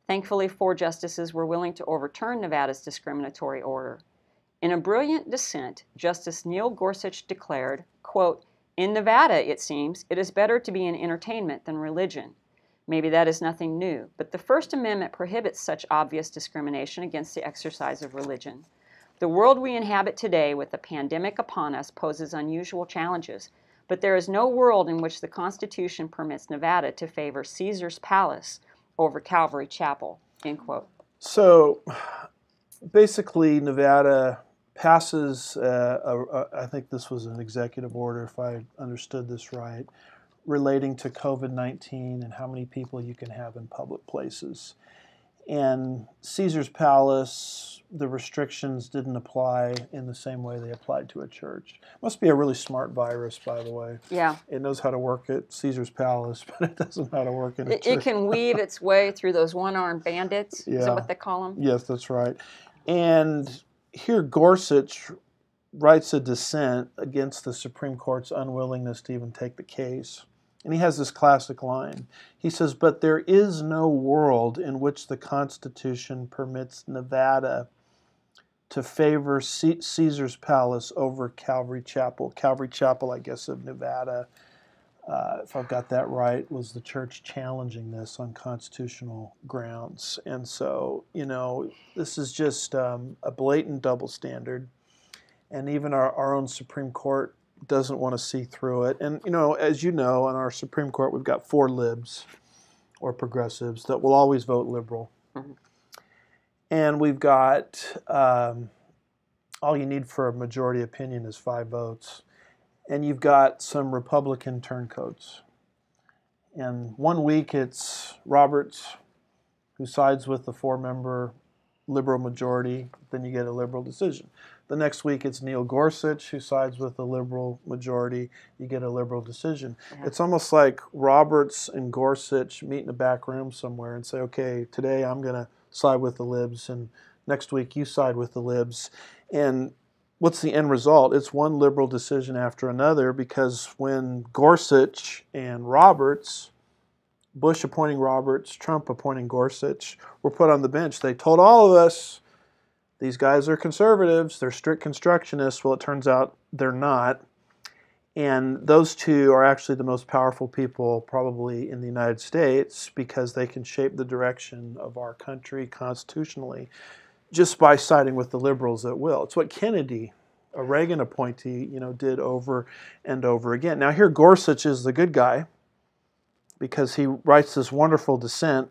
Thankfully, 4 justices were willing to overturn Nevada's discriminatory order. In a brilliant dissent, Justice Neil Gorsuch declared, quote, "In Nevada, it seems, it is better to be in entertainment than religion. Maybe that is nothing new, but the First Amendment prohibits such obvious discrimination against the exercise of religion. The world we inhabit today with the pandemic upon us poses unusual challenges, but there is no world in which the Constitution permits Nevada to favor Caesar's Palace over Calvary Chapel," end quote. So basically, Nevada passes, I think this was an executive order, if I understood this right, relating to COVID-19 and how many people you can have in public places. And Caesar's Palace, the restrictions didn't apply in the same way they applied to a church. Must be a really smart virus, by the way. Yeah. It knows how to work at Caesar's Palace, but it doesn't know how to work in a church. It can weave its way through those one-armed bandits. Yeah. Is that what they call them? Yes, that's right. And here Gorsuch writes a dissent against the Supreme Court's unwillingness to even take the case. And he has this classic line. He says, "But there is no world in which the Constitution permits Nevada to favor Caesar's Palace over Calvary Chapel." Calvary Chapel, I guess, of Nevada, if I've got that right, was the church challenging this on constitutional grounds. And so, this is just a blatant double standard. And even our own Supreme Court doesn't want to see through it. And, as you know, in our Supreme Court, we've got 4 libs or progressives that will always vote liberal. Mm-hmm. And we've got all you need for a majority opinion is 5 votes. And you've got some Republican turncoats. And one week it's Roberts, who sides with the 4-member liberal majority, then you get a liberal decision. The next week it's Neil Gorsuch, who sides with the liberal majority, you get a liberal decision. Yeah. It's almost like Roberts and Gorsuch meet in a back room somewhere and say, okay, today I'm going to side with the libs, and next week you side with the libs. And what's the end result? It's one liberal decision after another, because when Gorsuch and Roberts, Bush appointing Roberts, Trump appointing Gorsuch, were put on the bench, they told all of us, these guys are conservatives, they're strict constructionists. Well, it turns out they're not. And those 2 are actually the most powerful people probably in the United States, because they can shape the direction of our country constitutionally just by siding with the liberals at will. It's what Kennedy, a Reagan appointee, did over and over again. Now here Gorsuch is the good guy, because he writes this wonderful dissent,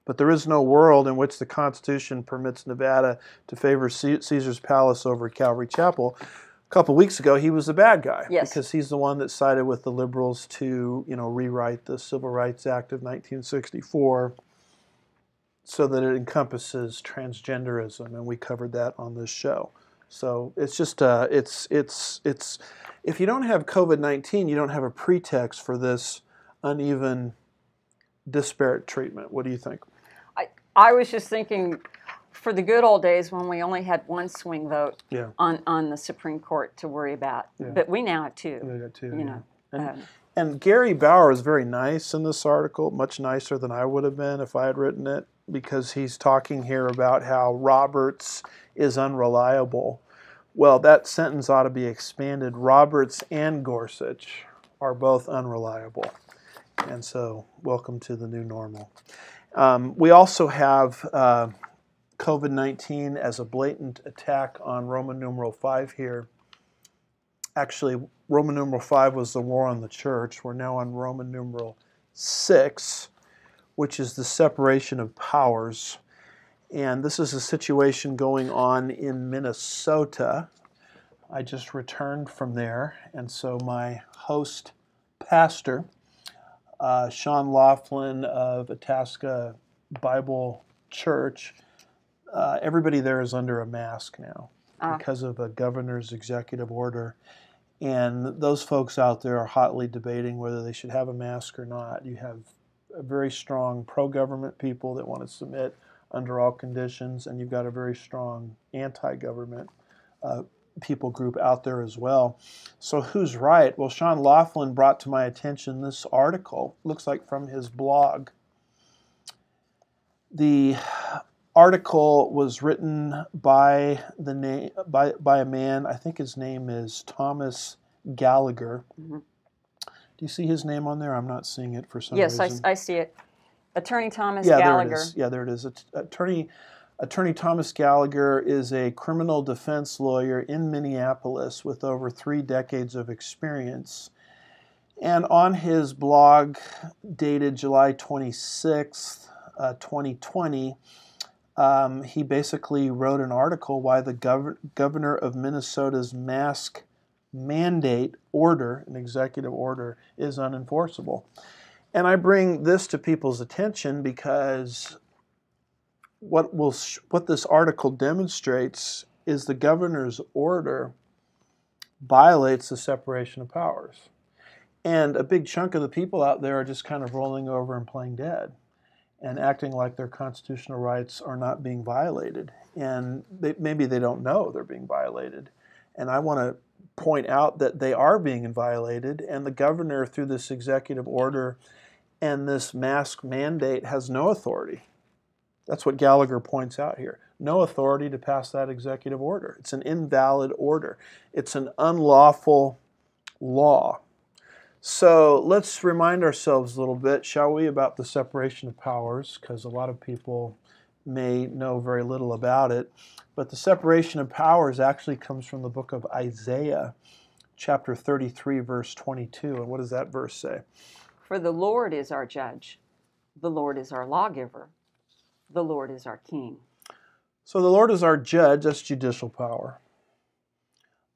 but there is no world in which the Constitution permits Nevada to favor Caesar's Palace over Calvary Chapel. A couple weeks ago, he was the bad guy, yes, because he's the one that sided with the liberals to, rewrite the Civil Rights Act of 1964 so that it encompasses transgenderism, and we covered that on this show. So it's just it's if you don't have COVID-19, you don't have a pretext for this uneven, disparate treatment. What do you think? I was just thinking, for the good old days when we only had one swing vote on the Supreme Court to worry about, but we now have 2. We got 2. And Gary Bauer is very nice in this article, much nicer than I would have been if I had written it, because he's talking here about how Roberts is unreliable. Well, that sentence ought to be expanded. Roberts and Gorsuch are both unreliable. And so, welcome to the new normal. We also have COVID-19 as a blatant attack on Roman numeral 5 here. Actually, Roman numeral 5 was the war on the church. We're now on Roman numeral 6, which is the separation of powers. And this is a situation going on in Minnesota. I just returned from there, and so my host pastor, Sean Laughlin of Itasca Bible Church, everybody there is under a mask now because of a governor's executive order. And those folks out there are hotly debating whether they should have a mask or not. You have a very strong pro-government people that want to submit under all conditions, and you've got a very strong anti-government people group out there as well. So who's right? Well, Sean Laughlin brought to my attention this article, looks like from his blog. The article was written by a man, I think his name is Thomas Gallagher. Mm-hmm. Do you see his name on there? I'm not seeing it for some reason. Yes, I see it. Attorney Thomas Gallagher. There it is. Attorney Thomas Gallagher is a criminal defense lawyer in Minneapolis with over 3 decades of experience. And on his blog dated July 26th, 2020, he basically wrote an article why the governor of Minnesota's mask mandate order, an executive order, is unenforceable. And I bring this to people's attention because what this article demonstrates is the governor's order violates the separation of powers. And a big chunk of the people out there are just kind of rolling over and playing dead and acting like their constitutional rights are not being violated. And maybe they don't know they're being violated. And I want to point out that they are being violated, and the governor, through this executive order and this mask mandate, has no authority. That's what Gallagher points out here. No authority to pass that executive order. It's an invalid order. It's an unlawful law. So let's remind ourselves a little bit, shall we, about the separation of powers, because a lot of people may know very little about it. But the separation of powers actually comes from the book of Isaiah, chapter 33, verse 22. And what does that verse say? For the Lord is our judge. The Lord is our lawgiver. The Lord is our king. So the Lord is our judge, that's judicial power.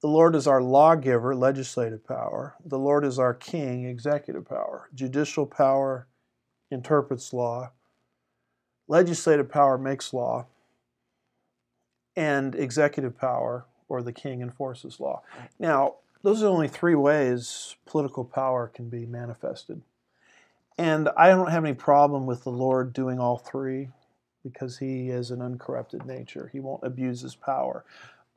The Lord is our lawgiver, legislative power. The Lord is our king, executive power. Judicial power interprets law. Legislative power makes law. And executive power, or the king, enforces law. Now, those are only 3 ways political power can be manifested. And I don't have any problem with the Lord doing all 3 because he is an uncorrupted nature. He won't abuse his power.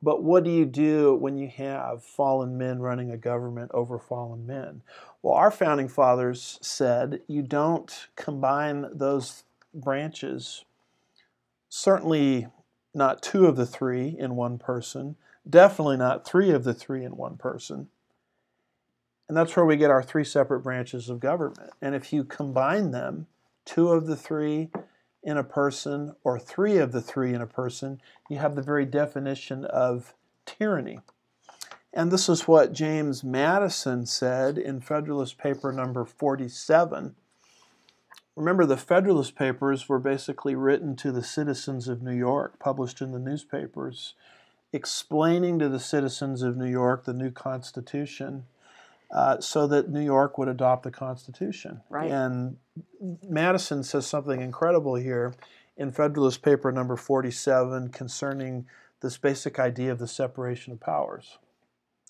But what do you do when you have fallen men running a government over fallen men? Well, our founding fathers said you don't combine those branches, certainly not 2 of the 3 in one person, definitely not 3 of the 3 in one person. And that's where we get our 3 separate branches of government. And if you combine them, 2 of the 3 in a person or 3 of the 3 in a person, you have the very definition of tyranny. And this is what James Madison said in Federalist Paper number 47. Remember, the Federalist Papers were basically written to the citizens of New York, published in the newspapers, explaining to the citizens of New York the new Constitution so that New York would adopt the Constitution. Right. And Madison says something incredible here in Federalist Paper number 47 concerning this basic idea of the separation of powers.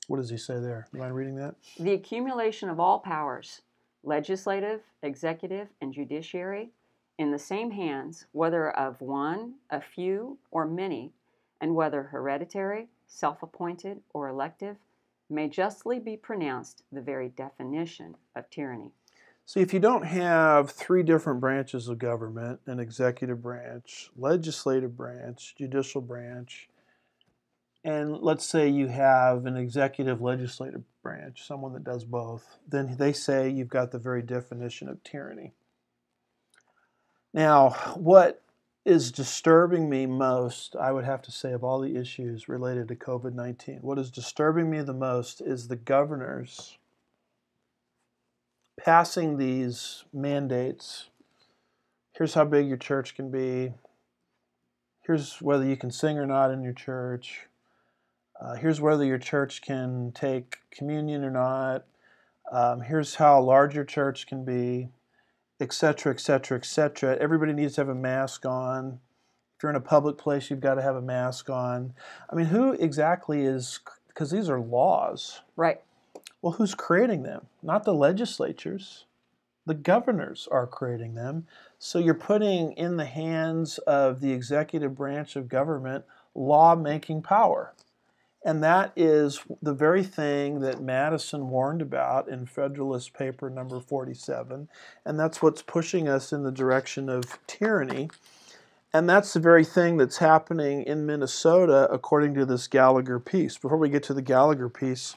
What does he say there? You mind reading that? The accumulation of all powers, legislative, executive, and judiciary, in the same hands, whether of one, a few, or many, and whether hereditary, self-appointed, or elective, may justly be pronounced the very definition of tyranny. See, if you don't have 3 different branches of government, an executive branch, legislative branch, judicial branch, and let's say you have an executive legislative branch, someone that does both, then they say you've got the very definition of tyranny. Now, what is disturbing me most, I would have to say, of all the issues related to COVID-19, what is disturbing me the most is the governors passing these mandates. Here's how big your church can be. Here's whether you can sing or not in your church. Here's whether your church can take communion or not. Here's how large your church can be, etc., etc., etc. Everybody needs to have a mask on. If you're in a public place, you've got to have a mask on. I mean, who exactly is, because these are laws. Right. Well, who's creating them? Not the legislatures. The governors are creating them. So you're putting in the hands of the executive branch of government law-making power. And that is the very thing that Madison warned about in Federalist Paper number 47. And that's what's pushing us in the direction of tyranny. And that's the very thing that's happening in Minnesota, according to this Gallagher piece. Before we get to the Gallagher piece,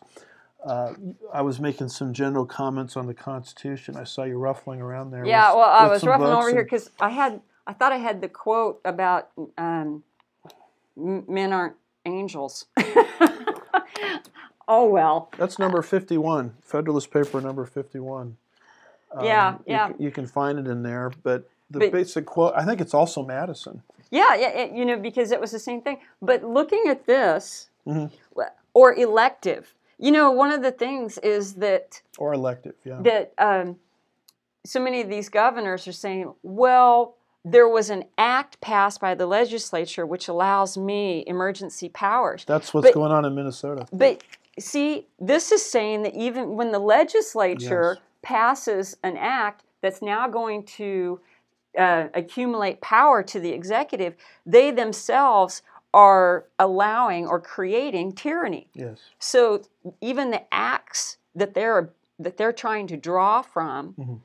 I was making some general comments on the Constitution. I saw you ruffling around there. Yeah, well, I was ruffling over here and because I thought I had the quote about men aren't angels. Oh, well. That's number 51, Federalist Paper number 51. Yeah. You can find it in there, but the basic quote, I think it's also Madison. Yeah, because it was the same thing. But looking at this, or elective, one of the things is that... Or elective, yeah. That so many of these governors are saying, well, there was an act passed by the legislature which allows me emergency powers. That's what's going on in Minnesota. But see, this is saying that even when the legislature passes an act that's now going to accumulate power to the executive, they themselves are allowing or creating tyranny. Yes. So even the acts that they're trying to draw from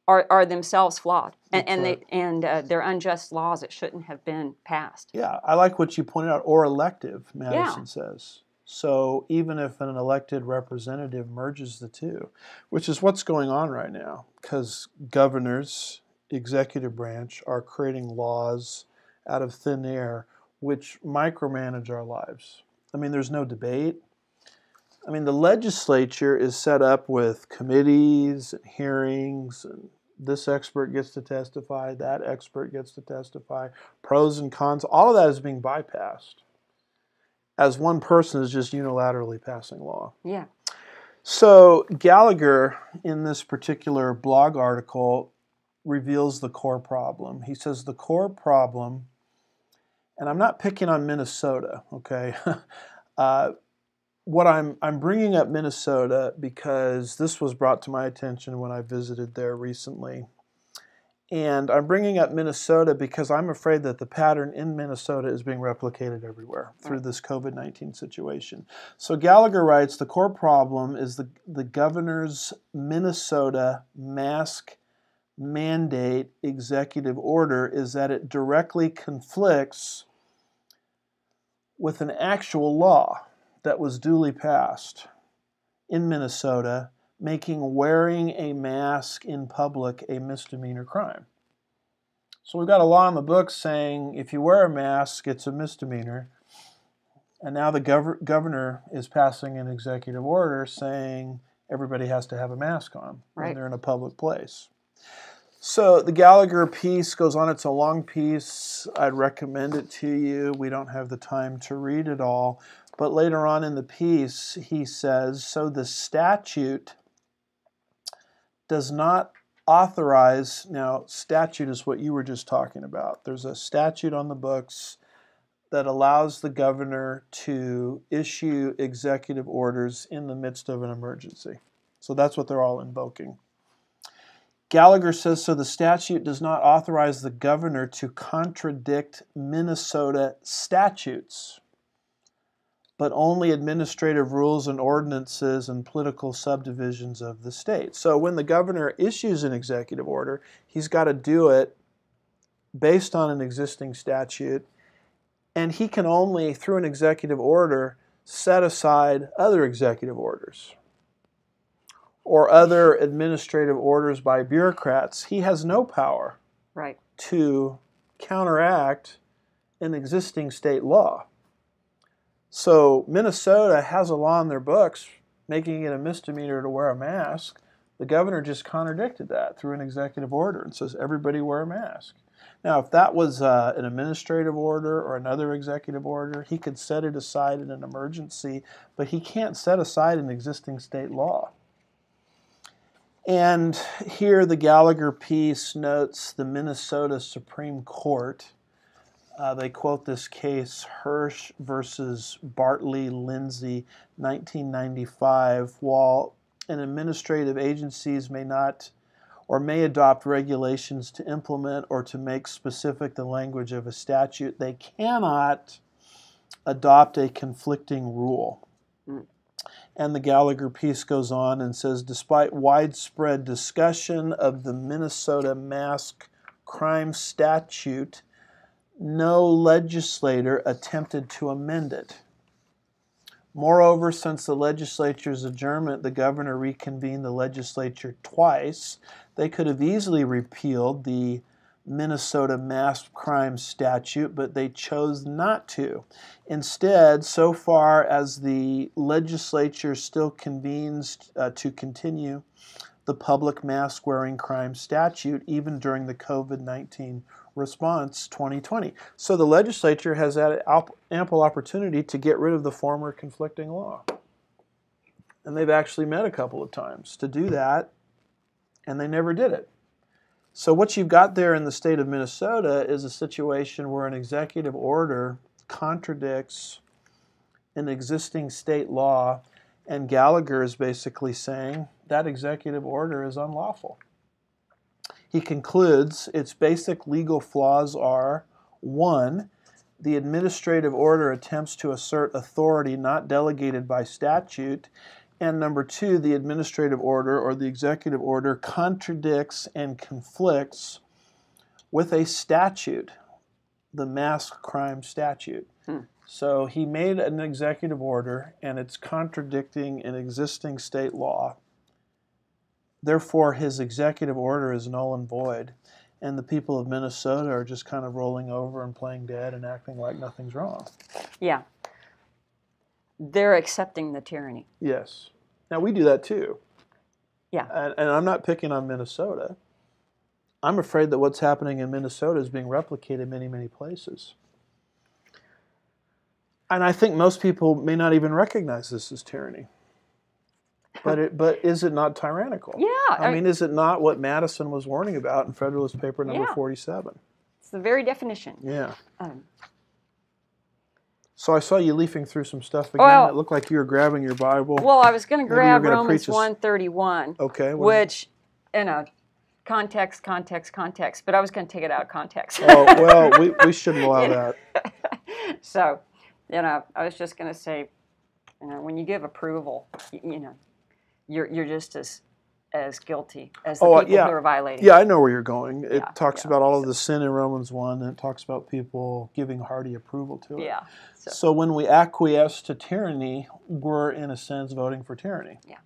are themselves flawed, and they're unjust laws that shouldn't have been passed. Yeah, I like what you pointed out. Or elective, Madison says. So even if an elected representative merges the two, which is what's going on right now, because governors, executive branch, are creating laws out of thin air which micromanage our lives. I mean, there's no debate. I mean, the legislature is set up with committees and hearings, and this expert gets to testify, that expert gets to testify, pros and cons, all of that is being bypassed as one person is just unilaterally passing law. Yeah. So Gallagher, in this particular blog article, reveals the core problem. He says the core problem, and I'm not picking on Minnesota, okay? What I'm bringing up Minnesota because this was brought to my attention when I visited there recently. And I'm bringing up Minnesota because I'm afraid that the pattern in Minnesota is being replicated everywhere through this COVID-19 situation. So Gallagher writes, the core problem is the governor's Minnesota mask mandate executive order is that it directly conflicts with an actual law that was duly passed in Minnesota, making wearing a mask in public a misdemeanor crime. So we've got a law in the books saying if you wear a mask, it's a misdemeanor. And now the governor is passing an executive order saying everybody has to have a mask on when they're in a public place. So the Gallagher piece goes on. It's a long piece. I'd recommend it to you. We don't have the time to read it all. But later on in the piece, he says, so the statute does not authorize, now statute is what you were just talking about. There's a statute on the books that allows the governor to issue executive orders in the midst of an emergency. So that's what they're all invoking. Gallagher says, so the statute does not authorize the governor to contradict Minnesota statutes, but only administrative rules and ordinances and political subdivisions of the state. So when the governor issues an executive order, he's got to do it based on an existing statute, and he can only, through an executive order, set aside other executive orders or other administrative orders by bureaucrats. He has no power to counteract an existing state law. So Minnesota has a law in their books making it a misdemeanor to wear a mask. The governor just contradicted that through an executive order and says everybody wear a mask. Now, if that was an administrative order or another executive order, he could set it aside in an emergency, but he can't set aside an existing state law. And here the Gallagher piece notes the Minnesota Supreme Court. They quote this case, Hirsch versus Bartley Lindsay, 1995, while an administrative agencies may not or may adopt regulations to implement or to make specific the language of a statute, they cannot adopt a conflicting rule. And the Gallagher piece goes on and says, despite widespread discussion of the Minnesota mask crime statute, no legislator attempted to amend it. Moreover, since the legislature's adjournment, the governor reconvened the legislature twice. They could have easily repealed the Minnesota mask crime statute, but they chose not to. Instead, so far as the legislature still convenes to continue the public mask wearing crime statute, even during the COVID-19 response 2020. So the legislature has had ample opportunity to get rid of the former conflicting law. And they've actually met a couple of times to do that, and they never did it. So what you've got there in the state of Minnesota is a situation where an executive order contradicts an existing state law, and Gallagher is basically saying that executive order is unlawful. He concludes its basic legal flaws are, 1, the administrative order attempts to assert authority not delegated by statute, and number 2, the administrative order or the executive order contradicts and conflicts with a statute, the mask crime statute. So he made an executive order and it's contradicting an existing state law. Therefore, his executive order is null and void, and the people of Minnesota are just kind of rolling over and playing dead and acting like nothing's wrong. Yeah. They're accepting the tyranny. Yes. Now, we do that too. Yeah. And I'm not picking on Minnesota. I'm afraid that what's happening in Minnesota is being replicated many, many places. And I think most people may not even recognize this as tyranny. But is it not tyrannical? Yeah. I mean, is it not what Madison was warning about in Federalist Paper number 47? It's the very definition. Yeah. So I saw you leafing through some stuff again. Well, it looked like you were grabbing your Bible. Well, I was going to grab Romans preach 1:31, okay, which, in a context, but I was going to take it out of context. Oh, well, we shouldn't allow that. So, I was just going to say, when you give approval, you're just as guilty as the people who are violating. Yeah, I know where you're going. It talks about all of so the sin in Romans 1, and it talks about people giving hearty approval to it. Yeah. So when we acquiesce to tyranny, we're, in a sense, voting for tyranny. Yeah.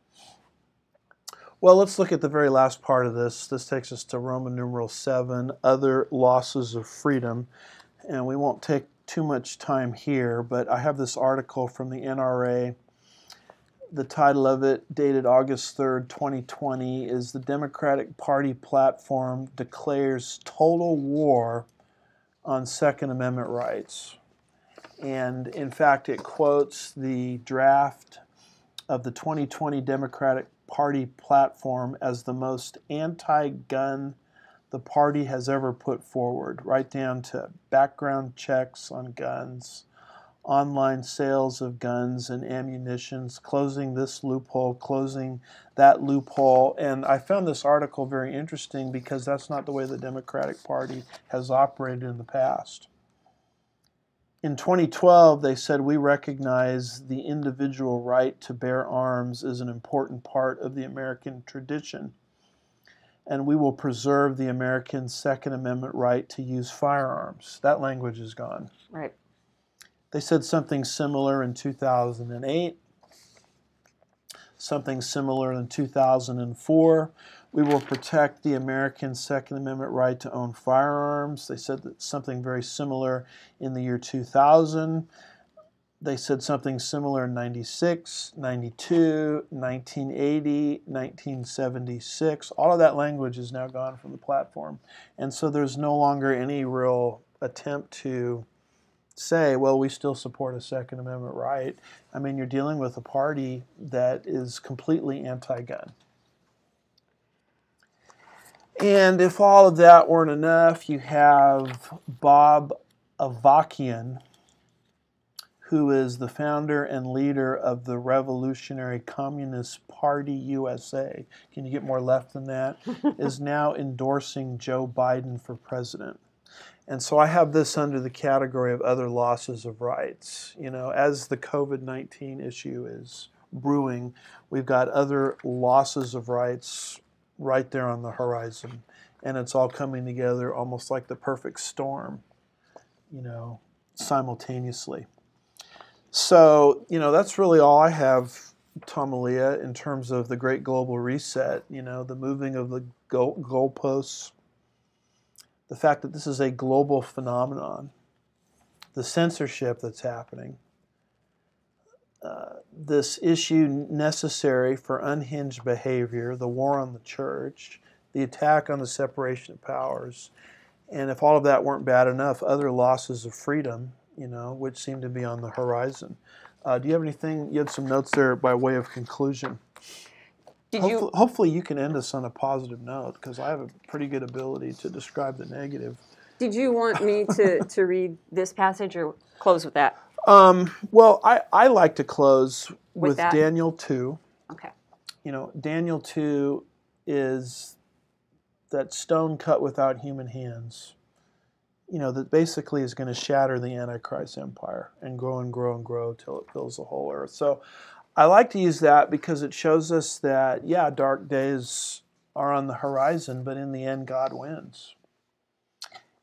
Well, let's look at the very last part of this. This takes us to Roman numeral 7, other losses of freedom. And we won't take too much time here, but I have this article from the NRA. The title of it, dated August 3rd, 2020, is "The Democratic Party Platform Declares Total War on Second Amendment Rights." And in fact, it quotes the draft of the 2020 Democratic Party platform as the most anti-gun the party has ever put forward, right down to background checks on guns, online sales of guns and ammunitions, closing this loophole, closing that loophole. And I found this article very interesting because that's not the way the Democratic Party has operated in the past. In 2012, they said, "We recognize the individual right to bear arms is an important part of the American tradition, and we will preserve the American Second Amendment right to use firearms." That language is gone. Right. They said something similar in 2008, something similar in 2004. We will protect the American Second Amendment right to own firearms. They said that something very similar in the year 2000. They said something similar in 96, 92, 1980, 1976. All of that language is now gone from the platform. And so there's no longer any real attempt to say, well, we still support a Second Amendment right. I mean, you're dealing with a party that is completely anti-gun. And if all of that weren't enough, you have Bob Avakian, who is the founder and leader of the Revolutionary Communist Party USA. Can you get more left than that? Is now endorsing Joe Biden for president. And so I have this under the category of other losses of rights. You know, as the COVID-19 issue is brewing, we've got other losses of rights right there on the horizon. And it's all coming together almost like the perfect storm, you know, simultaneously. So, you know, that's really all I have, Tomalia, in terms of the Great Global Reset, you know, the moving of the goalposts, the fact that this is a global phenomenon, the censorship that's happening, this issue necessary for unhinged behavior, the war on the church, the attack on the separation of powers, and if all of that weren't bad enough, other losses of freedom, you know, which seem to be on the horizon. Do you have anything? You had some notes there by way of conclusion. Hopefully you can end us on a positive note, because I have a pretty good ability to describe the negative. Did you want me to read this passage or close with that? Well, I like to close with that? Daniel 2. Okay. You know, Daniel 2 is that stone cut without human hands, you know, that basically is going to shatter the Antichrist empire and grow and grow and grow till it fills the whole earth. So I like to use that because it shows us that, yeah, dark days are on the horizon, but in the end, God wins.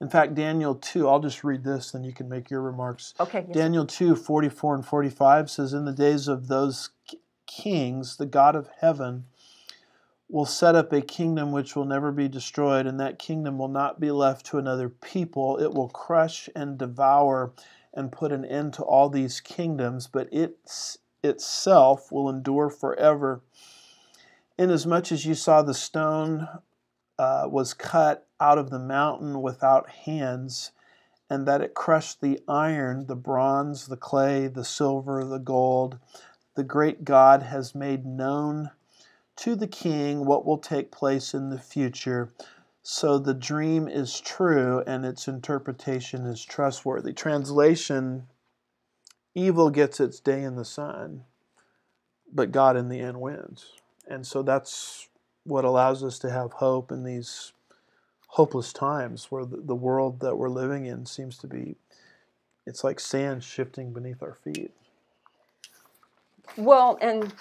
In fact, Daniel 2, I'll just read this, then you can make your remarks. Okay. Yes. Daniel 2, 44 and 45 says, in the days of those kings, the God of heaven will set up a kingdom which will never be destroyed, and that kingdom will not be left to another people. It will crush and devour and put an end to all these kingdoms, but itself will endure forever. Inasmuch as you saw the stone was cut out of the mountain without hands, and that it crushed the iron, the bronze, the clay, the silver, the gold, the great God has made known to the king what will take place in the future. So the dream is true and its interpretation is trustworthy. Translation, evil gets its day in the sun, but God in the end wins. And so that's what allows us to have hope in these hopeless times where the world that we're living in seems to be, it's like sand shifting beneath our feet. Well, and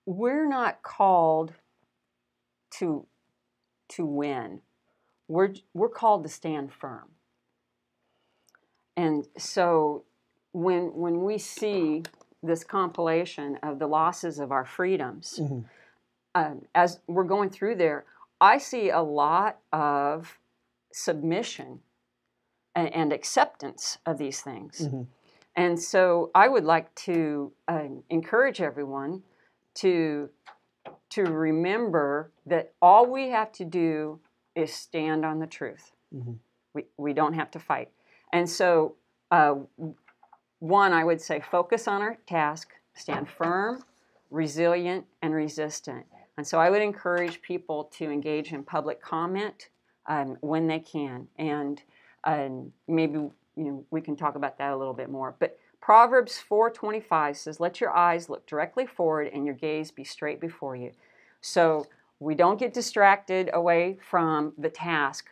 we're not called to win. We're called to stand firm. And so when we see this compilation of the losses of our freedoms, as we're going through there, I see a lot of submission and acceptance of these things. Mm-hmm. And so I would like to encourage everyone to remember that all we have to do is stand on the truth. Mm-hmm. We don't have to fight. And so, one, I would say focus on our task, stand firm, resilient, and resistant. And so I would encourage people to engage in public comment when they can. And maybe we can talk about that a little bit more. But Proverbs 4:25 says, let your eyes look directly forward and your gaze be straight before you. So we don't get distracted away from the task.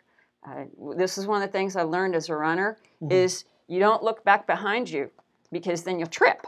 This is one of the things I learned as a runner, is you don't look back behind you, because then you'll trip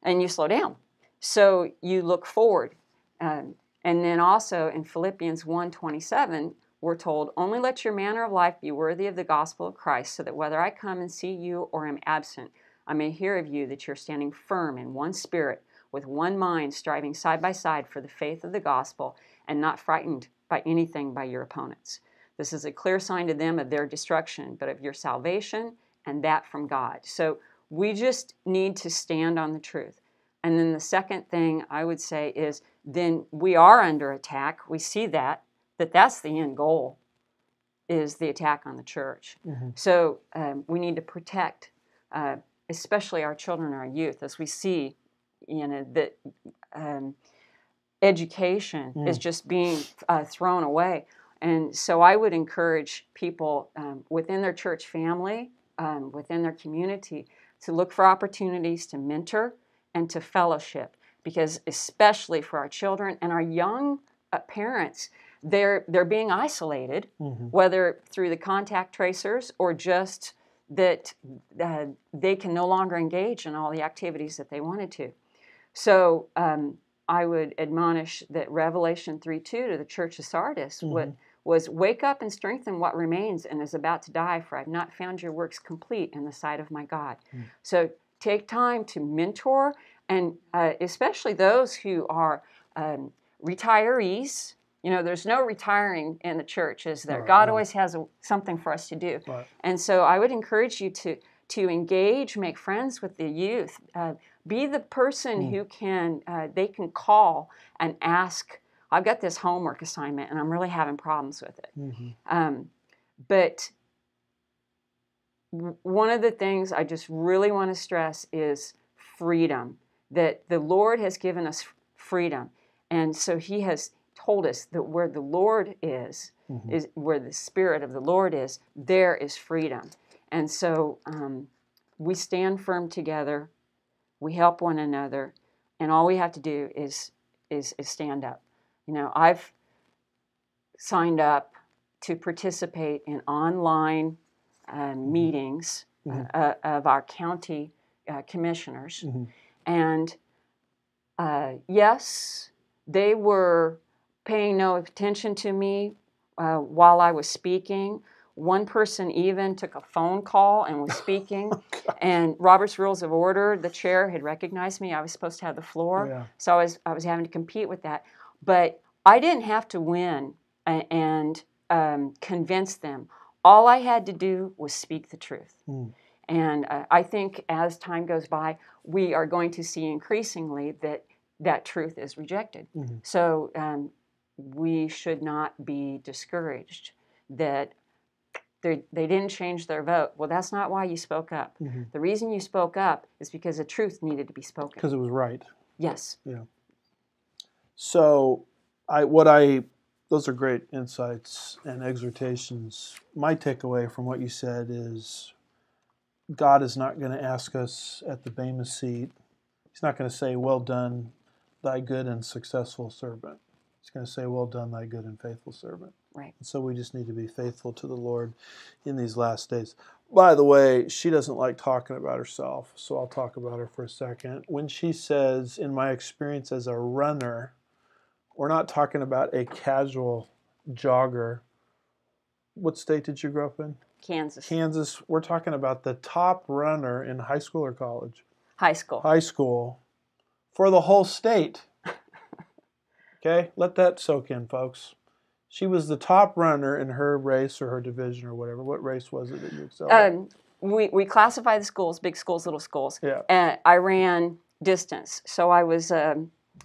and you slow down. So you look forward. And then also in Philippians 1:27, we're told, only let your manner of life be worthy of the gospel of Christ, so that whether I come and see you or am absent, I may hear of you that you're standing firm in one spirit, with one mind, striving side by side for the faith of the gospel, and not frightened by anything by your opponents. This is a clear sign to them of their destruction, but of your salvation, and that from God. So we just need to stand on the truth. And then the second thing I would say is, then we are under attack. We see that's the end goal, is the attack on the church. Mm-hmm. So we need to protect, especially our children and our youth, as we see, that education is just being thrown away. And so I would encourage people within their church family, within their community, to look for opportunities to mentor and to fellowship, because especially for our children and our young parents, they're being isolated, whether through the contact tracers or just that they can no longer engage in all the activities that they wanted to. So I would admonish that Revelation 3:2 to the church of Sardis was, wake up and strengthen what remains and is about to die, for I have not found your works complete in the sight of my God. So take time to mentor, and especially those who are retirees. There's no retiring in the church, is there? God always has something for us to do. Right. And so I would encourage you to engage, make friends with the youth. Be the person who they can call and ask, I've got this homework assignment and I'm really having problems with it. But one of the things I just really want to stress is freedom, that the Lord has given us freedom. And so he has told us that where the Lord is where the Spirit of the Lord is, there is freedom. And so we stand firm together, we help one another, and all we have to do is stand up. I've signed up to participate in online meetings of our county commissioners. And yes, they were paying no attention to me while I was speaking. One person even took a phone call and was speaking. And Robert's Rules of Order, the chair had recognized me. I was supposed to have the floor. Yeah. So I was having to compete with that. But I didn't have to win and convince them. All I had to do was speak the truth. And I think as time goes by, we are going to see increasingly that truth is rejected. So we should not be discouraged that they didn't change their vote. Well, that's not why you spoke up. The reason you spoke up is because the truth needed to be spoken. Because it was right. Yes. Yeah. So those are great insights and exhortations. My takeaway from what you said is God is not going to ask us at the Bema seat. He's not going to say, well done, thy good and successful servant. He's going to say, well done, thy good and faithful servant. Right. And so we just need to be faithful to the Lord in these last days. By the way, she doesn't like talking about herself, so I'll talk about her for a second. When she says, in my experience as a runner, we're not talking about a casual jogger. What state did you grow up in? Kansas. Kansas. We're talking about the top runner in high school or college? High school. High school for the whole state. Okay? Let that soak in, folks. She was the top runner in her race or her division or whatever. What race was it that you excelled at? We classify the schools, big schools, little schools. Yeah. And I ran distance. So I was a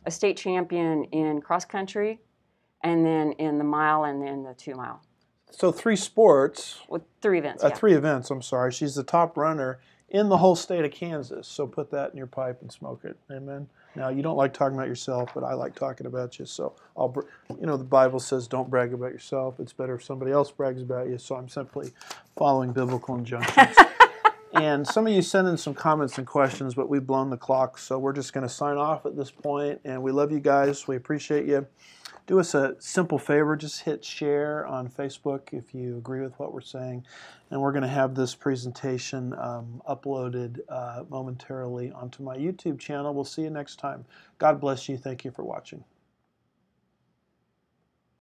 state champion in cross country, and then in the mile, and then the 2 mile. So 3 sports. With 3 events, 3 events, I'm sorry. She's the top runner in the whole state of Kansas. So put that in your pipe and smoke it. Amen. Now, you don't like talking about yourself, but I like talking about you. So, the Bible says don't brag about yourself. It's better if somebody else brags about you. So I'm simply following biblical injunctions. And some of you sent in some comments and questions, but we've blown the clock. So we're just going to sign off at this point. And we love you guys. We appreciate you. Do us a simple favor. Just hit share on Facebook if you agree with what we're saying. And we're going to have this presentation uploaded momentarily onto my YouTube channel. We'll see you next time. God bless you. Thank you for watching.